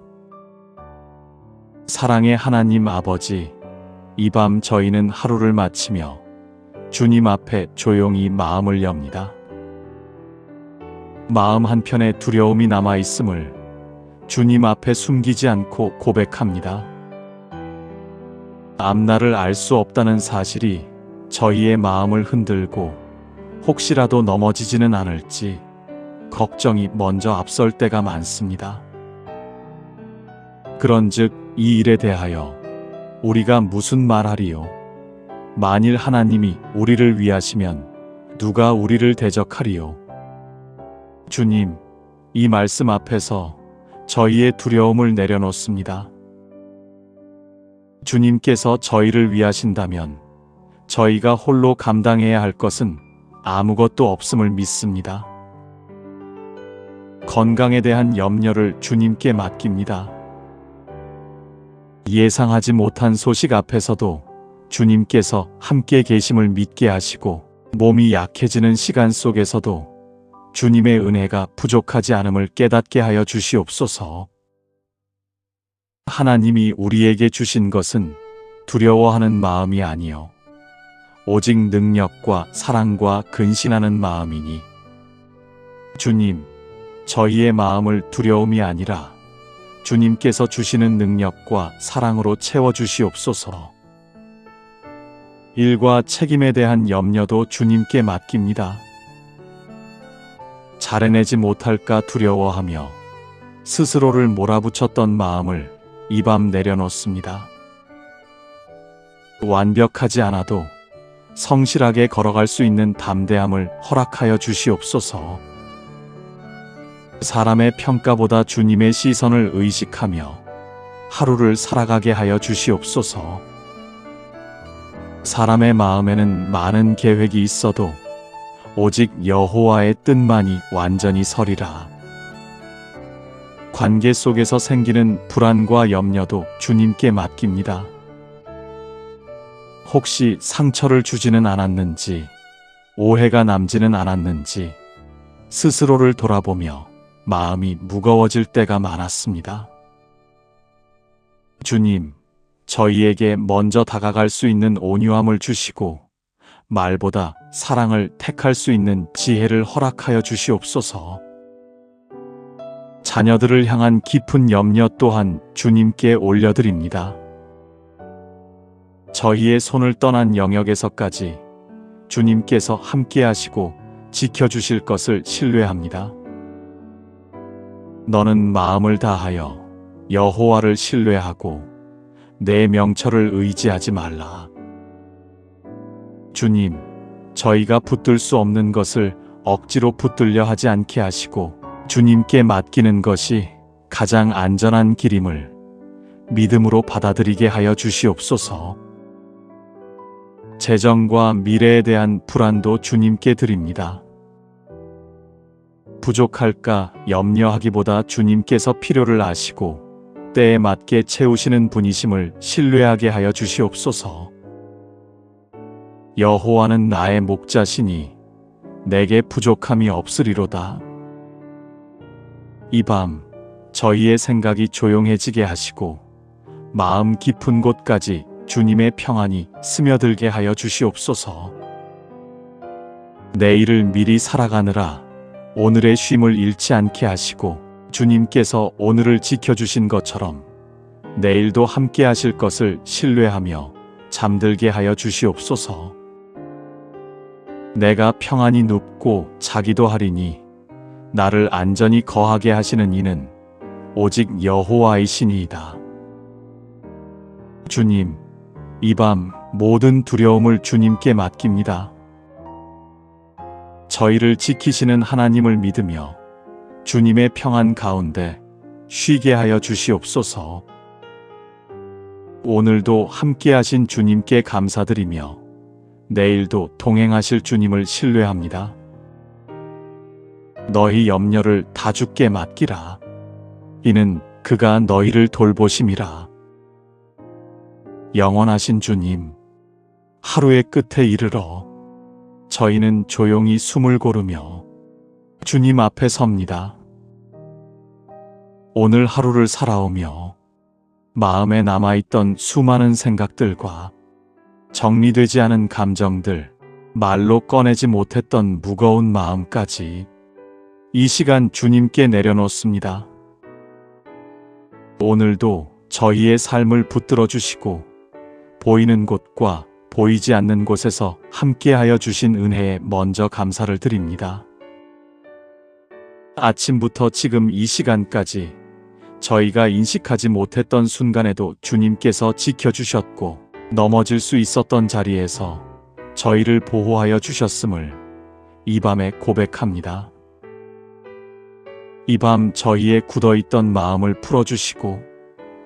사랑의 하나님 아버지, 이 밤 저희는 하루를 마치며 주님 앞에 조용히 마음을 엽니다. 마음 한편에 두려움이 남아있음을 주님 앞에 숨기지 않고 고백합니다. 앞날을 알 수 없다는 사실이 저희의 마음을 흔들고 혹시라도 넘어지지는 않을지 걱정이 먼저 앞설 때가 많습니다. 그런즉 이 일에 대하여 우리가 무슨 말하리요? 만일 하나님이 우리를 위하시면 누가 우리를 대적하리요? 주님, 이 말씀 앞에서 저희의 두려움을 내려놓습니다. 주님께서 저희를 위하신다면 저희가 홀로 감당해야 할 것은 아무것도 없음을 믿습니다. 건강에 대한 염려를 주님께 맡깁니다. 예상하지 못한 소식 앞에서도 주님께서 함께 계심을 믿게 하시고 몸이 약해지는 시간 속에서도 주님의 은혜가 부족하지 않음을 깨닫게 하여 주시옵소서. 하나님이 우리에게 주신 것은 두려워하는 마음이 아니요 오직 능력과 사랑과 근신하는 마음이니 주님, 저희의 마음을 두려움이 아니라 주님께서 주시는 능력과 사랑으로 채워주시옵소서. 일과 책임에 대한 염려도 주님께 맡깁니다. 잘해내지 못할까 두려워하며 스스로를 몰아붙였던 마음을 이 밤 내려놓습니다. 완벽하지 않아도 성실하게 걸어갈 수 있는 담대함을 허락하여 주시옵소서. 사람의 평가보다 주님의 시선을 의식하며 하루를 살아가게 하여 주시옵소서. 사람의 마음에는 많은 계획이 있어도 오직 여호와의 뜻만이 완전히 서리라. 관계 속에서 생기는 불안과 염려도 주님께 맡깁니다. 혹시 상처를 주지는 않았는지, 오해가 남지는 않았는지 스스로를 돌아보며 마음이 무거워질 때가 많았습니다. 주님, 저희에게 먼저 다가갈 수 있는 온유함을 주시고 말보다 사랑을 택할 수 있는 지혜를 허락하여 주시옵소서. 자녀들을 향한 깊은 염려 또한 주님께 올려드립니다. 저희의 손을 떠난 영역에서까지 주님께서 함께 하시고 지켜주실 것을 신뢰합니다. 너는 마음을 다하여 여호와를 신뢰하고 내 명철을 의지하지 말라. 주님, 저희가 붙들 수 없는 것을 억지로 붙들려 하지 않게 하시고 주님께 맡기는 것이 가장 안전한 길임을 믿음으로 받아들이게 하여 주시옵소서. 재정과 미래에 대한 불안도 주님께 드립니다. 부족할까 염려하기보다 주님께서 필요를 아시고 때에 맞게 채우시는 분이심을 신뢰하게 하여 주시옵소서. 여호와는 나의 목자시니 내게 부족함이 없으리로다. 이 밤 저희의 생각이 조용해지게 하시고 마음 깊은 곳까지 주님의 평안이 스며들게 하여 주시옵소서. 내일을 미리 살아가느라 오늘의 쉼을 잃지 않게 하시고 주님께서 오늘을 지켜주신 것처럼 내일도 함께 하실 것을 신뢰하며 잠들게 하여 주시옵소서. 내가 평안히 눕고 자기도 하리니 나를 안전히 거하게 하시는 이는 오직 여호와이시니이다. 주님, 이 밤 모든 두려움을 주님께 맡깁니다. 저희를 지키시는 하나님을 믿으며 주님의 평안 가운데 쉬게 하여 주시옵소서. 오늘도 함께 하신 주님께 감사드리며 내일도 동행하실 주님을 신뢰합니다. 너희 염려를 다 주께 맡기라. 이는 그가 너희를 돌보심이라. 영원하신 주님, 하루의 끝에 이르러 저희는 조용히 숨을 고르며 주님 앞에 섭니다. 오늘 하루를 살아오며 마음에 남아있던 수많은 생각들과 정리되지 않은 감정들, 말로 꺼내지 못했던 무거운 마음까지 이 시간 주님께 내려놓습니다. 오늘도 저희의 삶을 붙들어 주시고 보이는 곳과 보이지 않는 곳에서 함께하여 주신 은혜에 먼저 감사를 드립니다. 아침부터 지금 이 시간까지 저희가 인식하지 못했던 순간에도 주님께서 지켜주셨고 넘어질 수 있었던 자리에서 저희를 보호하여 주셨음을 이 밤에 고백합니다. 이 밤 저희의 굳어있던 마음을 풀어주시고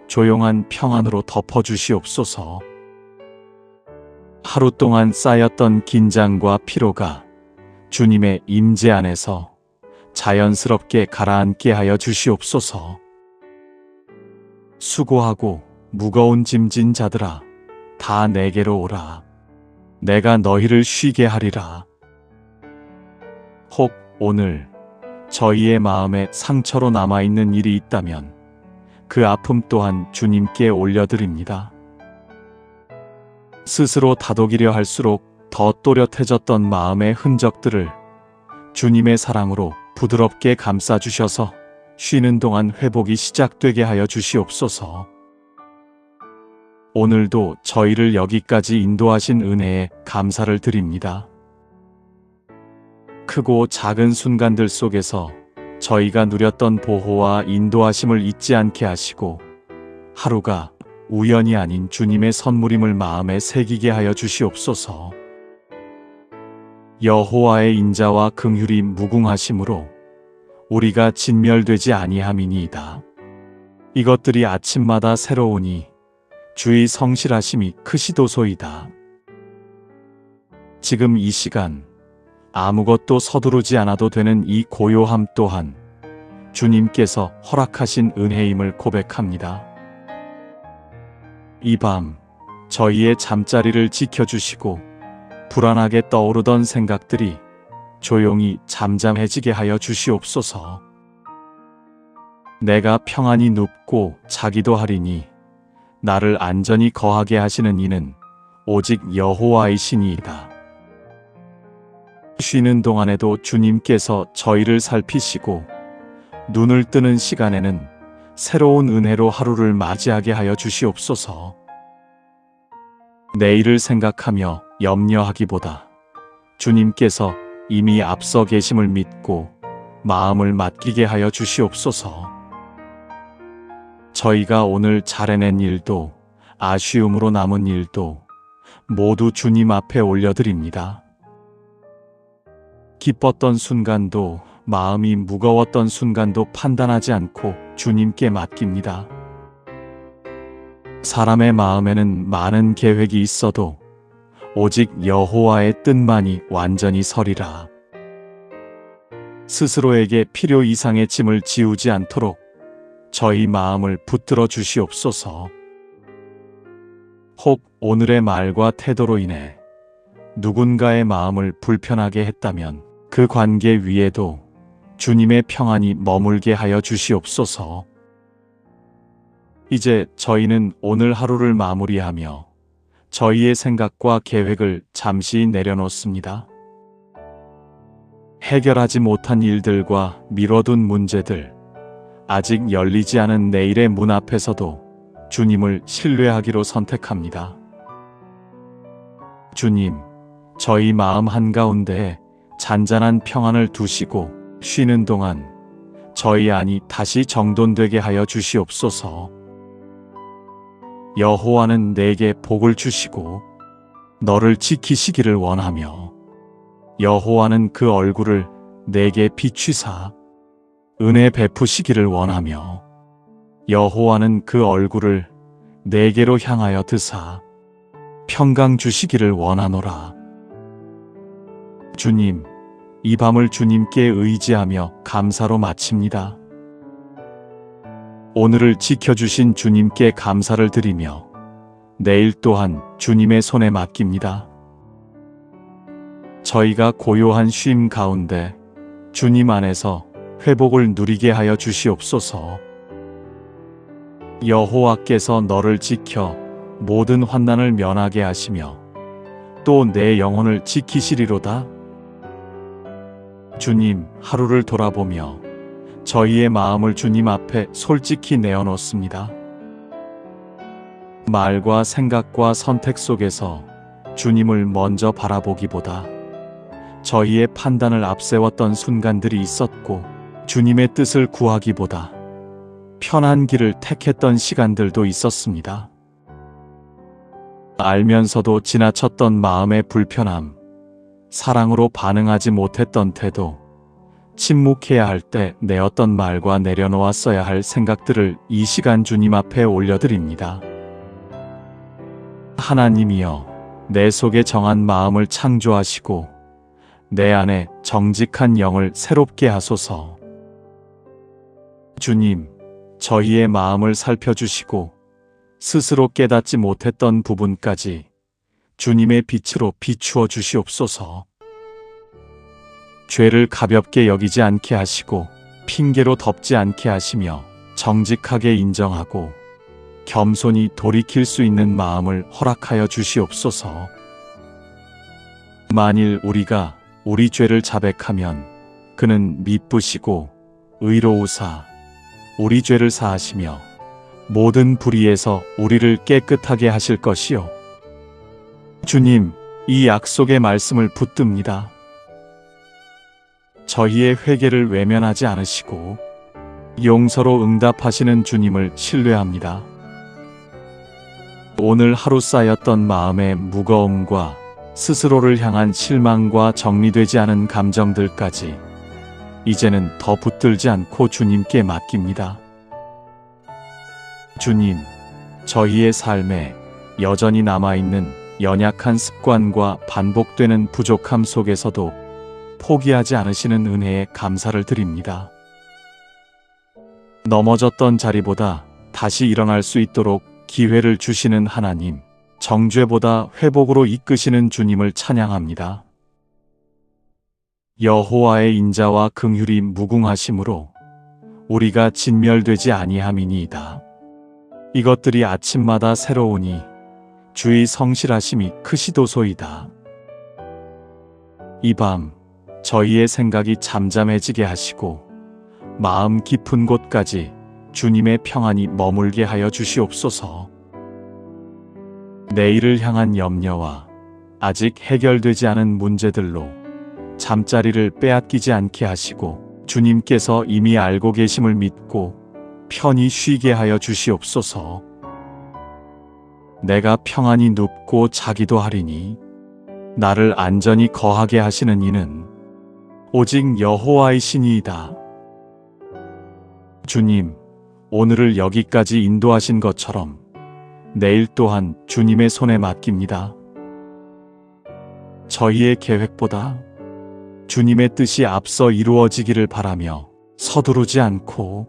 조용한 평안으로 덮어주시옵소서. 하루 동안 쌓였던 긴장과 피로가 주님의 임재 안에서 자연스럽게 가라앉게 하여 주시옵소서. 수고하고 무거운 짐진 자들아, 다 내게로 오라. 내가 너희를 쉬게 하리라. 혹 오늘 저희의 마음에 상처로 남아있는 일이 있다면 그 아픔 또한 주님께 올려드립니다. 스스로 다독이려 할수록 더 또렷해졌던 마음의 흔적들을 주님의 사랑으로 부드럽게 감싸주셔서 쉬는 동안 회복이 시작되게 하여 주시옵소서. 오늘도 저희를 여기까지 인도하신 은혜에 감사를 드립니다. 크고 작은 순간들 속에서 저희가 누렸던 보호와 인도하심을 잊지 않게 하시고 하루가 우연이 아닌 주님의 선물임을 마음에 새기게 하여 주시옵소서. 여호와의 인자와 긍휼이 무궁하심으로 우리가 진멸되지 아니함이니이다. 이것들이 아침마다 새로우니 주의 성실하심이 크시도소이다. 지금 이 시간 아무것도 서두르지 않아도 되는 이 고요함 또한 주님께서 허락하신 은혜임을 고백합니다. 이 밤 저희의 잠자리를 지켜주시고 불안하게 떠오르던 생각들이 조용히 잠잠해지게 하여 주시옵소서. 내가 평안히 눕고 자기도 하리니 나를 안전히 거하게 하시는 이는 오직 여호와이시니이다. 쉬는 동안에도 주님께서 저희를 살피시고 눈을 뜨는 시간에는 새로운 은혜로 하루를 맞이하게 하여 주시옵소서. 내일을 생각하며 염려하기보다 주님께서 이미 앞서 계심을 믿고 마음을 맡기게 하여 주시옵소서. 저희가 오늘 잘 해낸 일도 아쉬움으로 남은 일도 모두 주님 앞에 올려드립니다. 기뻤던 순간도 마음이 무거웠던 순간도 판단하지 않고 주님께 맡깁니다. 사람의 마음에는 많은 계획이 있어도 오직 여호와의 뜻만이 완전히 서리라. 스스로에게 필요 이상의 짐을 지우지 않도록 저희 마음을 붙들어 주시옵소서. 혹 오늘의 말과 태도로 인해 누군가의 마음을 불편하게 했다면 그 관계 위에도 주님의 평안이 머물게 하여 주시옵소서. 이제 저희는 오늘 하루를 마무리하며 저희의 생각과 계획을 잠시 내려놓습니다. 해결하지 못한 일들과 미뤄둔 문제들, 아직 열리지 않은 내일의 문 앞에서도 주님을 신뢰하기로 선택합니다. 주님, 저희 마음 한가운데에 잔잔한 평안을 두시고 쉬는 동안 저희 안이 다시 정돈되게 하여 주시옵소서. 여호와는 내게 복을 주시고 너를 지키시기를 원하며 여호와는 그 얼굴을 내게 비추사 은혜 베푸시기를 원하며 여호와는 그 얼굴을 내게로 향하여 드사 평강 주시기를 원하노라. 주님, 이 밤을 주님께 의지하며 감사로 마칩니다. 오늘을 지켜주신 주님께 감사를 드리며 내일 또한 주님의 손에 맡깁니다. 저희가 고요한 쉼 가운데 주님 안에서 회복을 누리게 하여 주시옵소서. 여호와께서 너를 지켜 모든 환난을 면하게 하시며 또 내 영혼을 지키시리로다. 주님, 하루를 돌아보며 저희의 마음을 주님 앞에 솔직히 내어놓습니다. 말과 생각과 선택 속에서 주님을 먼저 바라보기보다 저희의 판단을 앞세웠던 순간들이 있었고 주님의 뜻을 구하기보다 편한 길을 택했던 시간들도 있었습니다. 알면서도 지나쳤던 마음의 불편함, 사랑으로 반응하지 못했던 태도, 침묵해야 할 때 내었던 말과 내려놓았어야 할 생각들을 이 시간 주님 앞에 올려드립니다. 하나님이여, 내 속에 정한 마음을 창조하시고 내 안에 정직한 영을 새롭게 하소서. 주님, 저희의 마음을 살펴주시고 스스로 깨닫지 못했던 부분까지 주님의 빛으로 비추어 주시옵소서. 죄를 가볍게 여기지 않게 하시고 핑계로 덮지 않게 하시며 정직하게 인정하고 겸손히 돌이킬 수 있는 마음을 허락하여 주시옵소서. 만일 우리가 우리 죄를 자백하면 그는 미쁘시고 의로우사 우리 죄를 사하시며 모든 불의에서 우리를 깨끗하게 하실 것이요. 주님, 이 약속의 말씀을 붙듭니다. 저희의 회개를 외면하지 않으시고 용서로 응답하시는 주님을 신뢰합니다. 오늘 하루 쌓였던 마음의 무거움과 스스로를 향한 실망과 정리되지 않은 감정들까지 이제는 더 붙들지 않고 주님께 맡깁니다. 주님, 저희의 삶에 여전히 남아있는 연약한 습관과 반복되는 부족함 속에서도 포기하지 않으시는 은혜에 감사를 드립니다. 넘어졌던 자리보다 다시 일어날 수 있도록 기회를 주시는 하나님, 정죄보다 회복으로 이끄시는 주님을 찬양합니다. 여호와의 인자와 긍휼이 무궁하심으로 우리가 진멸되지 아니함이니이다. 이것들이 아침마다 새로우니 주의 성실하심이 크시도소이다. 이 밤 저희의 생각이 잠잠해지게 하시고 마음 깊은 곳까지 주님의 평안이 머물게 하여 주시옵소서. 내일을 향한 염려와 아직 해결되지 않은 문제들로 잠자리를 빼앗기지 않게 하시고 주님께서 이미 알고 계심을 믿고 편히 쉬게 하여 주시옵소서. 내가 평안히 눕고 자기도 하리니 나를 안전히 거하게 하시는 이는 오직 여호와이시니이다. 주님, 오늘을 여기까지 인도하신 것처럼 내일 또한 주님의 손에 맡깁니다. 저희의 계획보다 주님의 뜻이 앞서 이루어지기를 바라며 서두르지 않고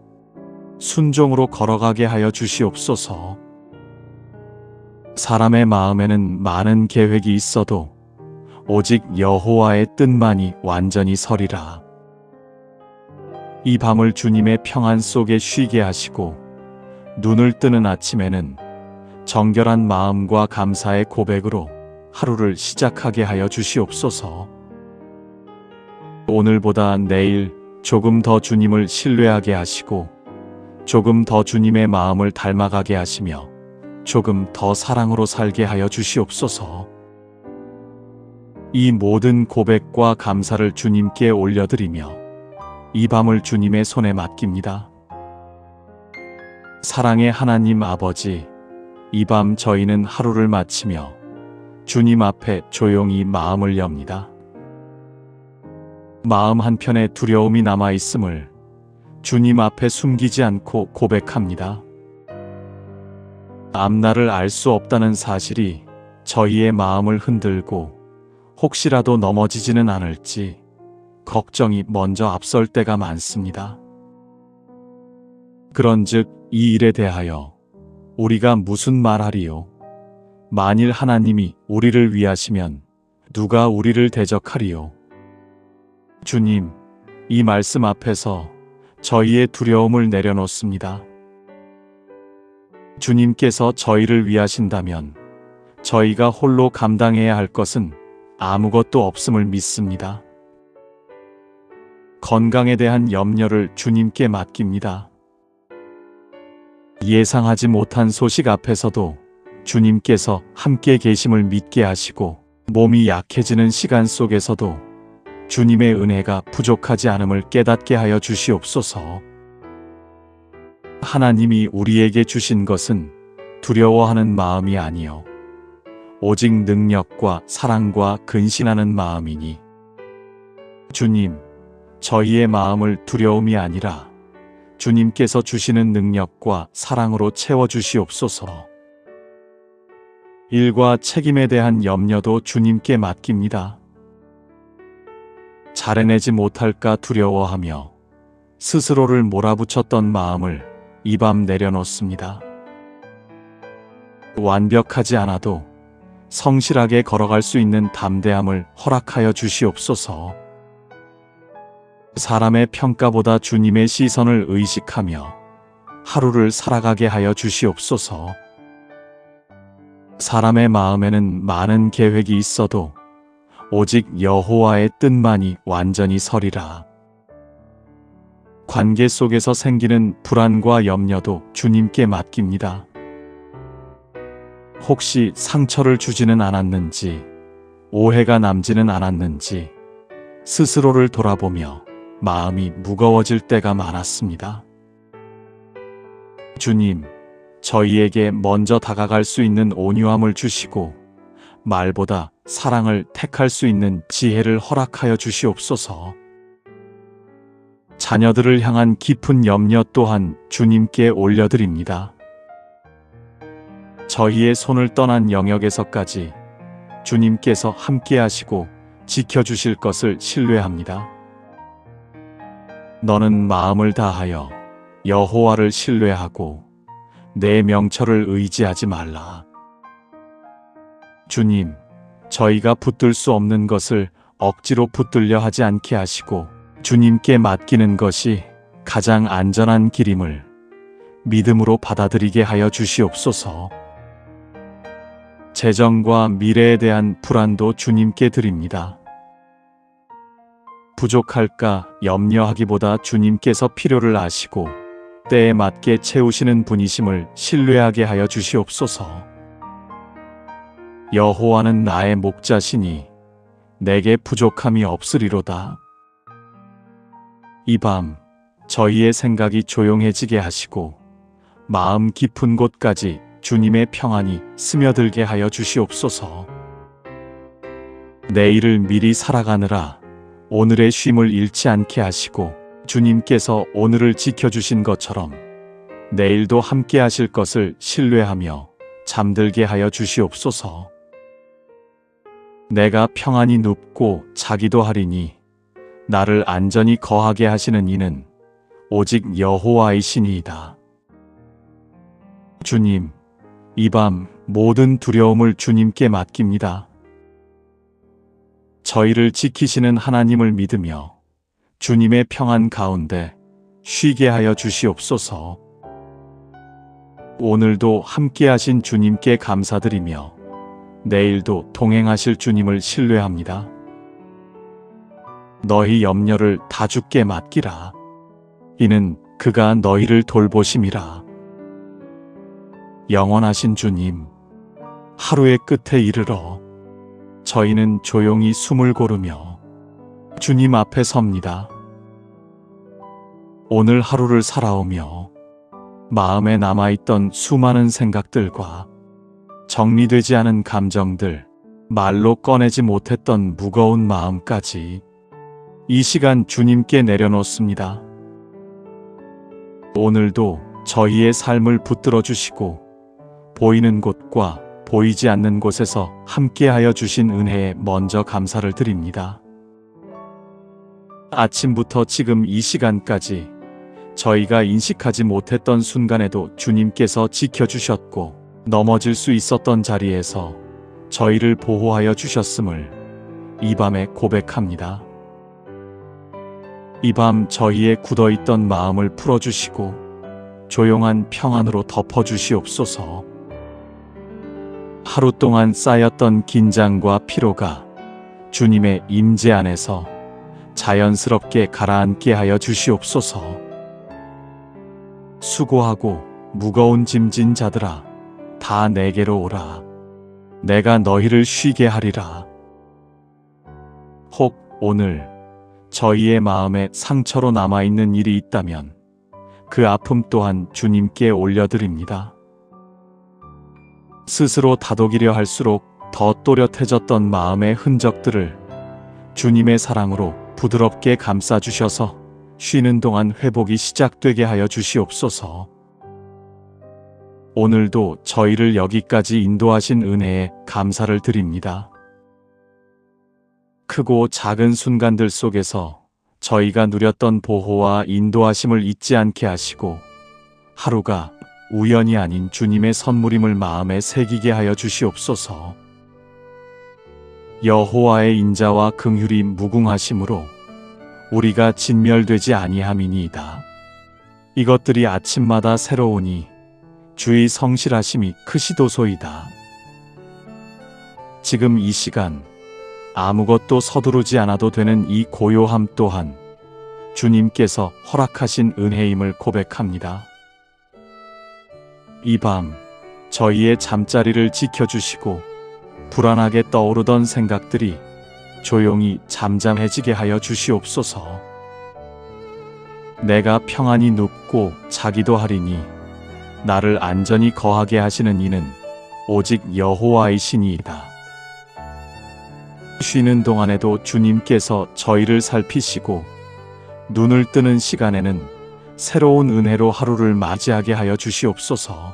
순종으로 걸어가게 하여 주시옵소서. 사람의 마음에는 많은 계획이 있어도 오직 여호와의 뜻만이 완전히 서리라. 이 밤을 주님의 평안 속에 쉬게 하시고 눈을 뜨는 아침에는 정결한 마음과 감사의 고백으로 하루를 시작하게 하여 주시옵소서. 오늘보다 내일 조금 더 주님을 신뢰하게 하시고 조금 더 주님의 마음을 닮아가게 하시며 조금 더 사랑으로 살게 하여 주시옵소서. 이 모든 고백과 감사를 주님께 올려드리며 이 밤을 주님의 손에 맡깁니다. 사랑의 하나님 아버지, 이 밤 저희는 하루를 마치며 주님 앞에 조용히 마음을 엽니다. 마음 한편에 두려움이 남아있음을 주님 앞에 숨기지 않고 고백합니다. 앞날을 알 수 없다는 사실이 저희의 마음을 흔들고 혹시라도 넘어지지는 않을지 걱정이 먼저 앞설 때가 많습니다. 그런즉 이 일에 대하여 우리가 무슨 말하리요? 만일 하나님이 우리를 위하시면 누가 우리를 대적하리요? 주님, 이 말씀 앞에서 저희의 두려움을 내려놓습니다. 주님께서 저희를 위하신다면 저희가 홀로 감당해야 할 것은 아무것도 없음을 믿습니다. 건강에 대한 염려를 주님께 맡깁니다. 예상하지 못한 소식 앞에서도 주님께서 함께 계심을 믿게 하시고 몸이 약해지는 시간 속에서도 주님의 은혜가 부족하지 않음을 깨닫게 하여 주시옵소서. 하나님이 우리에게 주신 것은 두려워하는 마음이 아니요 오직 능력과 사랑과 근신하는 마음이니 주님, 저희의 마음을 두려움이 아니라 주님께서 주시는 능력과 사랑으로 채워주시옵소서. 일과 책임에 대한 염려도 주님께 맡깁니다. 잘해내지 못할까 두려워하며 스스로를 몰아붙였던 마음을 이 밤 내려놓습니다. 완벽하지 않아도 성실하게 걸어갈 수 있는 담대함을 허락하여 주시옵소서. 사람의 평가보다 주님의 시선을 의식하며 하루를 살아가게 하여 주시옵소서. 사람의 마음에는 많은 계획이 있어도 오직 여호와의 뜻만이 완전히 서리라. 관계 속에서 생기는 불안과 염려도 주님께 맡깁니다. 혹시 상처를 주지는 않았는지, 오해가 남지는 않았는지 스스로를 돌아보며 마음이 무거워질 때가 많았습니다. 주님, 저희에게 먼저 다가갈 수 있는 온유함을 주시고 말보다 사랑을 택할 수 있는 지혜를 허락하여 주시옵소서. 자녀들을 향한 깊은 염려 또한 주님께 올려드립니다. 저희의 손을 떠난 영역에서까지 주님께서 함께 하시고 지켜주실 것을 신뢰합니다. 너는 마음을 다하여 여호와를 신뢰하고 내 명철을 의지하지 말라. 주님, 저희가 붙들 수 없는 것을 억지로 붙들려 하지 않게 하시고 주님께 맡기는 것이 가장 안전한 길임을 믿음으로 받아들이게 하여 주시옵소서. 재정과 미래에 대한 불안도 주님께 드립니다. 부족할까 염려하기보다 주님께서 필요를 아시고 때에 맞게 채우시는 분이심을 신뢰하게 하여 주시옵소서. 여호와는 나의 목자시니 내게 부족함이 없으리로다. 이 밤 저희의 생각이 조용해지게 하시고 마음 깊은 곳까지 주님의 평안이 스며들게 하여 주시옵소서. 내일을 미리 살아가느라 오늘의 쉼을 잃지 않게 하시고 주님께서 오늘을 지켜주신 것처럼 내일도 함께 하실 것을 신뢰하며 잠들게 하여 주시옵소서. 내가 평안히 눕고 자기도 하리니 나를 안전히 거하게 하시는 이는 오직 여호와이시니이다. 주님, 이 밤 모든 두려움을 주님께 맡깁니다. 저희를 지키시는 하나님을 믿으며 주님의 평안 가운데 쉬게 하여 주시옵소서. 오늘도 함께 하신 주님께 감사드리며 내일도 동행하실 주님을 신뢰합니다. 너희 염려를 다 주께 맡기라. 이는 그가 너희를 돌보심이라. 영원하신 주님, 하루의 끝에 이르러 저희는 조용히 숨을 고르며 주님 앞에 섭니다. 오늘 하루를 살아오며 마음에 남아있던 수많은 생각들과 정리되지 않은 감정들, 말로 꺼내지 못했던 무거운 마음까지 이 시간 주님께 내려놓습니다. 오늘도 저희의 삶을 붙들어 주시고 보이는 곳과 보이지 않는 곳에서 함께하여 주신 은혜에 먼저 감사를 드립니다. 아침부터 지금 이 시간까지 저희가 인식하지 못했던 순간에도 주님께서 지켜주셨고 넘어질 수 있었던 자리에서 저희를 보호하여 주셨음을 이 밤에 고백합니다. 이 밤 저희의 굳어있던 마음을 풀어주시고 조용한 평안으로 덮어주시옵소서. 하루 동안 쌓였던 긴장과 피로가 주님의 임재 안에서 자연스럽게 가라앉게 하여 주시옵소서. 수고하고 무거운 짐진 자들아, 다 내게로 오라. 내가 너희를 쉬게 하리라. 혹 오늘 저희의 마음에 상처로 남아있는 일이 있다면 그 아픔 또한 주님께 올려드립니다. 스스로 다독이려 할수록 더 또렷해졌던 마음의 흔적들을 주님의 사랑으로 부드럽게 감싸주셔서 쉬는 동안 회복이 시작되게 하여 주시옵소서. 오늘도 저희를 여기까지 인도하신 은혜에 감사를 드립니다. 크고 작은 순간들 속에서 저희가 누렸던 보호와 인도하심을 잊지 않게 하시고 하루가 우연이 아닌 주님의 선물임을 마음에 새기게 하여 주시옵소서. 여호와의 인자와 긍휼이 무궁하심으로 우리가 진멸되지 아니함이니이다. 이것들이 아침마다 새로우니 주의 성실하심이 크시도소이다. 지금 이 시간 아무것도 서두르지 않아도 되는 이 고요함 또한 주님께서 허락하신 은혜임을 고백합니다. 이 밤 저희의 잠자리를 지켜주시고 불안하게 떠오르던 생각들이 조용히 잠잠해지게 하여 주시옵소서. 내가 평안히 눕고 자기도 하리니 나를 안전히 거하게 하시는 이는 오직 여호와이시니이다. 쉬는 동안에도 주님께서 저희를 살피시고 눈을 뜨는 시간에는 새로운 은혜로 하루를 맞이하게 하여 주시옵소서.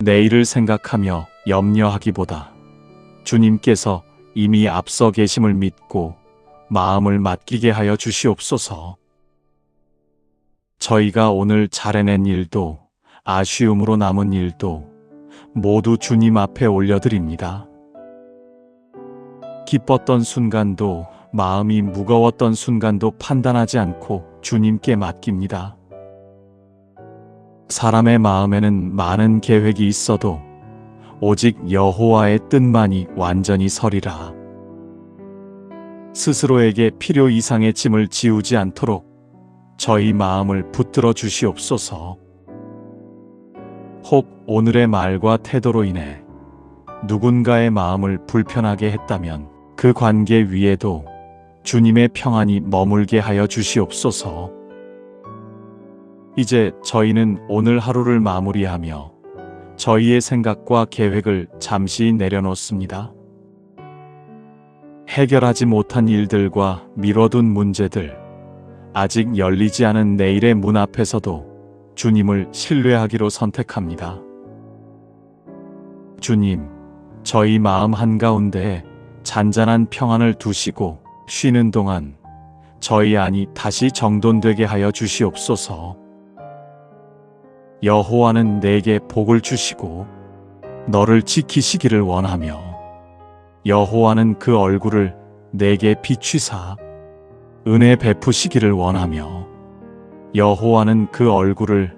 내일을 생각하며 염려하기보다 주님께서 이미 앞서 계심을 믿고 마음을 맡기게 하여 주시옵소서. 저희가 오늘 잘 해낸 일도 아쉬움으로 남은 일도 모두 주님 앞에 올려드립니다. 기뻤던 순간도 마음이 무거웠던 순간도 판단하지 않고 주님께 맡깁니다. 사람의 마음에는 많은 계획이 있어도 오직 여호와의 뜻만이 완전히 서리라. 스스로에게 필요 이상의 짐을 지우지 않도록 저희 마음을 붙들어 주시옵소서. 혹 오늘의 말과 태도로 인해 누군가의 마음을 불편하게 했다면 그 관계 위에도 주님의 평안이 머물게 하여 주시옵소서. 이제 저희는 오늘 하루를 마무리하며 저희의 생각과 계획을 잠시 내려놓습니다. 해결하지 못한 일들과 미뤄둔 문제들, 아직 열리지 않은 내일의 문 앞에서도 주님을 신뢰하기로 선택합니다. 주님, 저희 마음 한가운데에 잔잔한 평안을 두시고 쉬는 동안 저희 안이 다시 정돈되게 하여 주시옵소서. 여호와는 내게 복을 주시고 너를 지키시기를 원하며 여호와는 그 얼굴을 내게 비추사 은혜 베푸시기를 원하며 여호와는 그 얼굴을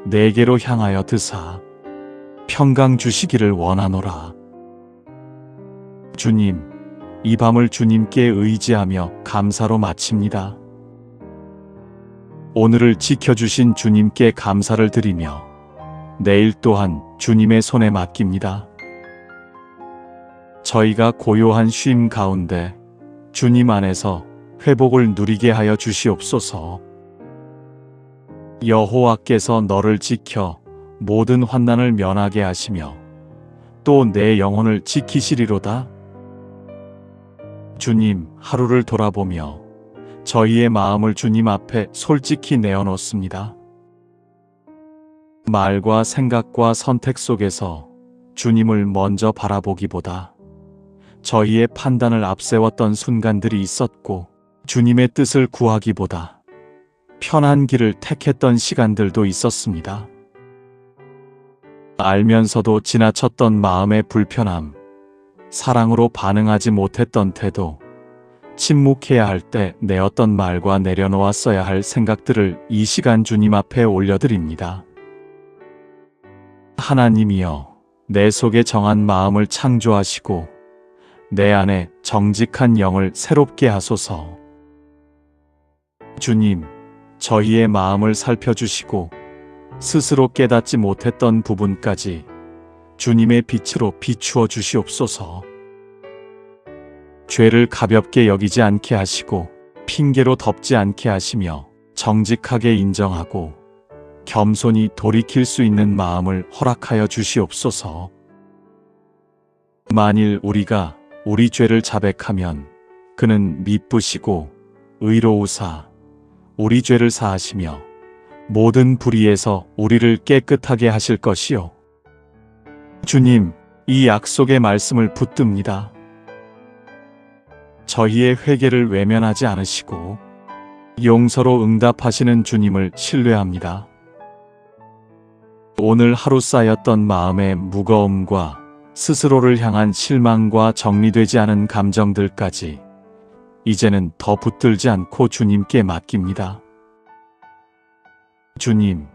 내게로 향하여 드사 평강 주시기를 원하노라. 주님, 이 밤을 주님께 의지하며 감사로 마칩니다. 오늘을 지켜주신 주님께 감사를 드리며 내일 또한 주님의 손에 맡깁니다. 저희가 고요한 쉼 가운데 주님 안에서 회복을 누리게 하여 주시옵소서. 여호와께서 너를 지켜 모든 환난을 면하게 하시며 또 내 영혼을 지키시리로다. 주님, 하루를 돌아보며 저희의 마음을 주님 앞에 솔직히 내어놓습니다. 말과 생각과 선택 속에서 주님을 먼저 바라보기보다 저희의 판단을 앞세웠던 순간들이 있었고 주님의 뜻을 구하기보다 편한 길을 택했던 시간들도 있었습니다. 알면서도 지나쳤던 마음의 불편함, 사랑으로 반응하지 못했던 태도, 침묵해야 할 때 내었던 말과 내려놓았어야 할 생각들을 이 시간 주님 앞에 올려드립니다. 하나님이여, 내 속에 정한 마음을 창조하시고 내 안에 정직한 영을 새롭게 하소서. 주님, 저희의 마음을 살펴주시고 스스로 깨닫지 못했던 부분까지 주님의 빛으로 비추어 주시옵소서. 죄를 가볍게 여기지 않게 하시고 핑계로 덮지 않게 하시며 정직하게 인정하고 겸손히 돌이킬 수 있는 마음을 허락하여 주시옵소서. 만일 우리가 우리 죄를 자백하면 그는 미쁘시고 의로우사 우리 죄를 사하시며 모든 불의에서 우리를 깨끗하게 하실 것이요. 주님, 이 약속의 말씀을 붙듭니다. 저희의 회개를 외면하지 않으시고 용서로 응답하시는 주님을 신뢰합니다. 오늘 하루 쌓였던 마음의 무거움과 스스로를 향한 실망과 정리되지 않은 감정들까지 이제는 더 붙들지 않고 주님께 맡깁니다. 주님,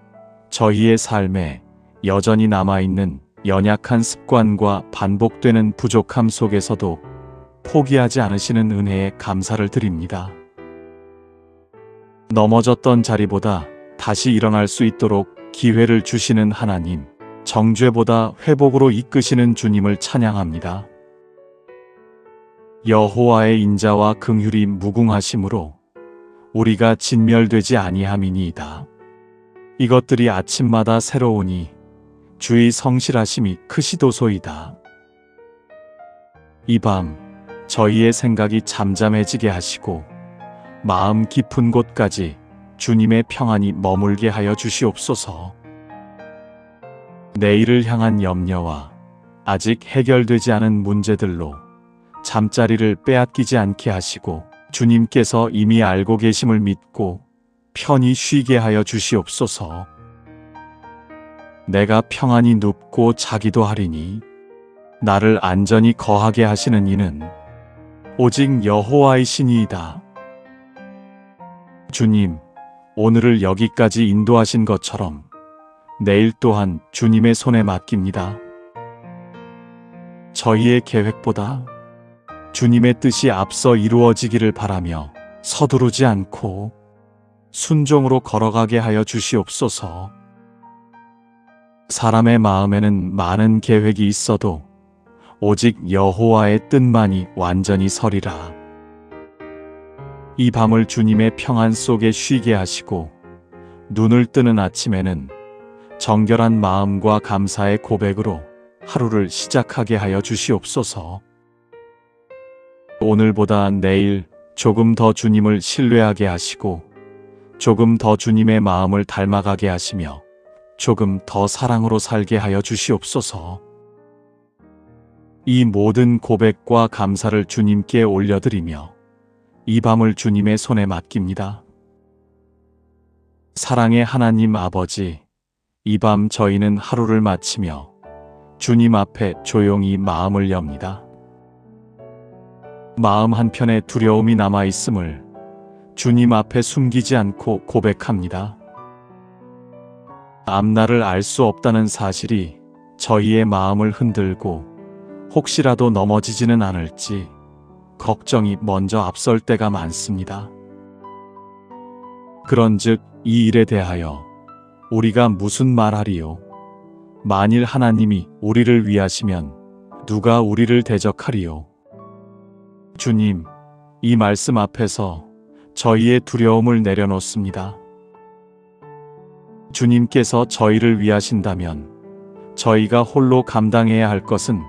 저희의 삶에 여전히 남아있는 연약한 습관과 반복되는 부족함 속에서도 포기하지 않으시는 은혜에 감사를 드립니다. 넘어졌던 자리보다 다시 일어날 수 있도록 기회를 주시는 하나님, 정죄보다 회복으로 이끄시는 주님을 찬양합니다. 여호와의 인자와 긍휼이 무궁하심으로 우리가 진멸되지 아니함이니이다. 이것들이 아침마다 새로우니 주의 성실하심이 크시도소이다. 이 밤 저희의 생각이 잠잠해지게 하시고 마음 깊은 곳까지 주님의 평안이 머물게 하여 주시옵소서. 내일을 향한 염려와 아직 해결되지 않은 문제들로 잠자리를 빼앗기지 않게 하시고 주님께서 이미 알고 계심을 믿고 편히 쉬게 하여 주시옵소서. 내가 평안히 눕고 자기도 하리니 나를 안전히 거하게 하시는 이는 오직 여호와이시니이다. 주님, 오늘을 여기까지 인도하신 것처럼 내일 또한 주님의 손에 맡깁니다. 저희의 계획보다 주님의 뜻이 앞서 이루어지기를 바라며 서두르지 않고 순종으로 걸어가게 하여 주시옵소서. 사람의 마음에는 많은 계획이 있어도 오직 여호와의 뜻만이 완전히 서리라. 이 밤을 주님의 평안 속에 쉬게 하시고 눈을 뜨는 아침에는 정결한 마음과 감사의 고백으로 하루를 시작하게 하여 주시옵소서. 오늘보다 내일 조금 더 주님을 신뢰하게 하시고 조금 더 주님의 마음을 닮아가게 하시며 조금 더 사랑으로 살게 하여 주시옵소서. 이 모든 고백과 감사를 주님께 올려드리며 이 밤을 주님의 손에 맡깁니다. 사랑의 하나님 아버지, 이 밤 저희는 하루를 마치며 주님 앞에 조용히 마음을 엽니다. 마음 한편에 두려움이 남아있음을 주님 앞에 숨기지 않고 고백합니다. 앞날을 알 수 없다는 사실이 저희의 마음을 흔들고 혹시라도 넘어지지는 않을지 걱정이 먼저 앞설 때가 많습니다. 그런즉 이 일에 대하여 우리가 무슨 말하리요? 만일 하나님이 우리를 위하시면 누가 우리를 대적하리요? 주님, 이 말씀 앞에서 저희의 두려움을 내려놓습니다. 주님께서 저희를 위하신다면 저희가 홀로 감당해야 할 것은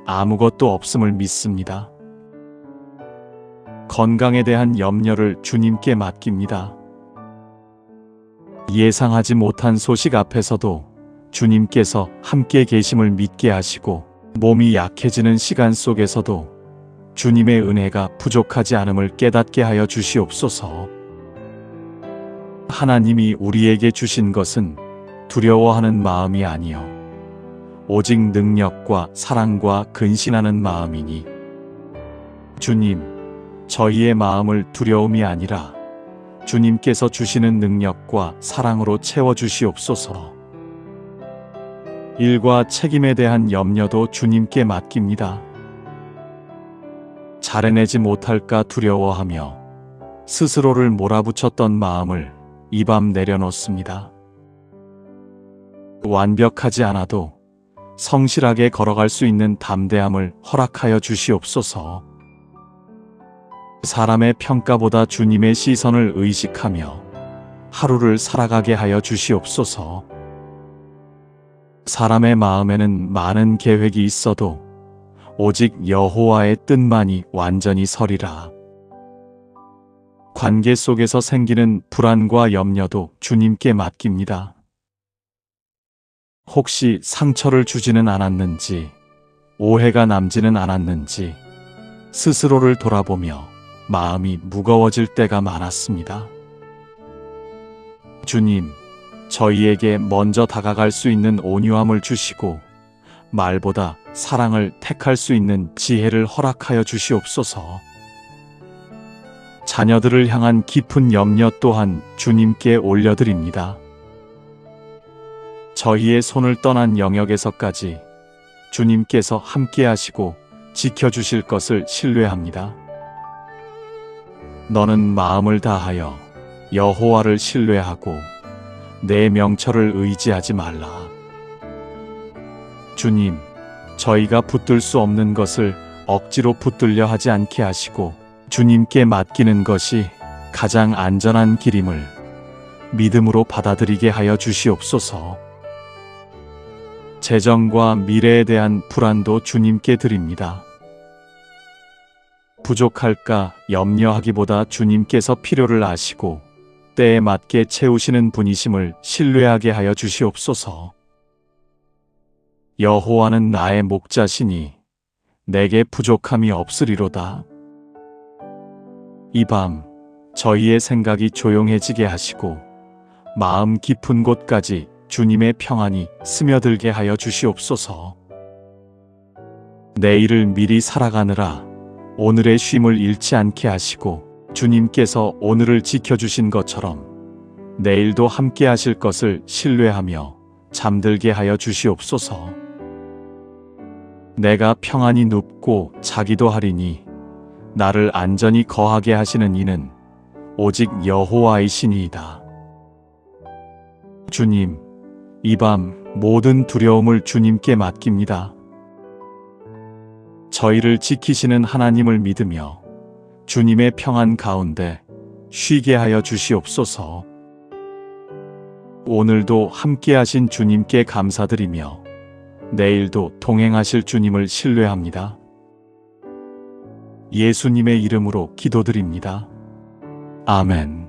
아무것도 없음을 믿습니다. 건강에 대한 염려를 주님께 맡깁니다. 예상하지 못한 소식 앞에서도 주님께서 함께 계심을 믿게 하시고 몸이 약해지는 시간 속에서도 주님의 은혜가 부족하지 않음을 깨닫게 하여 주시옵소서. 하나님이 우리에게 주신 것은 두려워하는 마음이 아니요 오직 능력과 사랑과 근신하는 마음이니 주님, 저희의 마음을 두려움이 아니라 주님께서 주시는 능력과 사랑으로 채워주시옵소서. 일과 책임에 대한 염려도 주님께 맡깁니다. 잘해내지 못할까 두려워하며 스스로를 몰아붙였던 마음을 이 밤 내려놓습니다. 완벽하지 않아도 성실하게 걸어갈 수 있는 담대함을 허락하여 주시옵소서. 사람의 평가보다 주님의 시선을 의식하며 하루를 살아가게 하여 주시옵소서. 사람의 마음에는 많은 계획이 있어도 오직 여호와의 뜻만이 완전히 서리라. 관계 속에서 생기는 불안과 염려도 주님께 맡깁니다. 혹시 상처를 주지는 않았는지, 오해가 남지는 않았는지 스스로를 돌아보며 마음이 무거워질 때가 많았습니다. 주님, 저희에게 먼저 다가갈 수 있는 온유함을 주시고 말보다 사랑을 택할 수 있는 지혜를 허락하여 주시옵소서. 자녀들을 향한 깊은 염려 또한 주님께 올려드립니다. 저희의 손을 떠난 영역에서까지 주님께서 함께 하시고 지켜주실 것을 신뢰합니다. 너는 마음을 다하여 여호와를 신뢰하고 내 명철을 의지하지 말라. 주님, 저희가 붙들 수 없는 것을 억지로 붙들려 하지 않게 하시고 주님께 맡기는 것이 가장 안전한 길임을 믿음으로 받아들이게 하여 주시옵소서. 재정과 미래에 대한 불안도 주님께 드립니다. 부족할까 염려하기보다 주님께서 필요를 아시고 때에 맞게 채우시는 분이심을 신뢰하게 하여 주시옵소서. 여호와는 나의 목자시니 내게 부족함이 없으리로다. 이 밤 저희의 생각이 조용해지게 하시고 마음 깊은 곳까지 주님의 평안이 스며들게 하여 주시옵소서. 내일을 미리 살아가느라 오늘의 쉼을 잃지 않게 하시고 주님께서 오늘을 지켜주신 것처럼 내일도 함께 하실 것을 신뢰하며 잠들게 하여 주시옵소서. 내가 평안히 눕고 자기도 하리니 나를 안전히 거하게 하시는 이는 오직 여호와이시니이다. 주님, 이 밤 모든 두려움을 주님께 맡깁니다. 저희를 지키시는 하나님을 믿으며 주님의 평안 가운데 쉬게 하여 주시옵소서. 오늘도 함께 하신 주님께 감사드리며 내일도 동행하실 주님을 신뢰합니다. 예수님의 이름으로 기도드립니다. 아멘.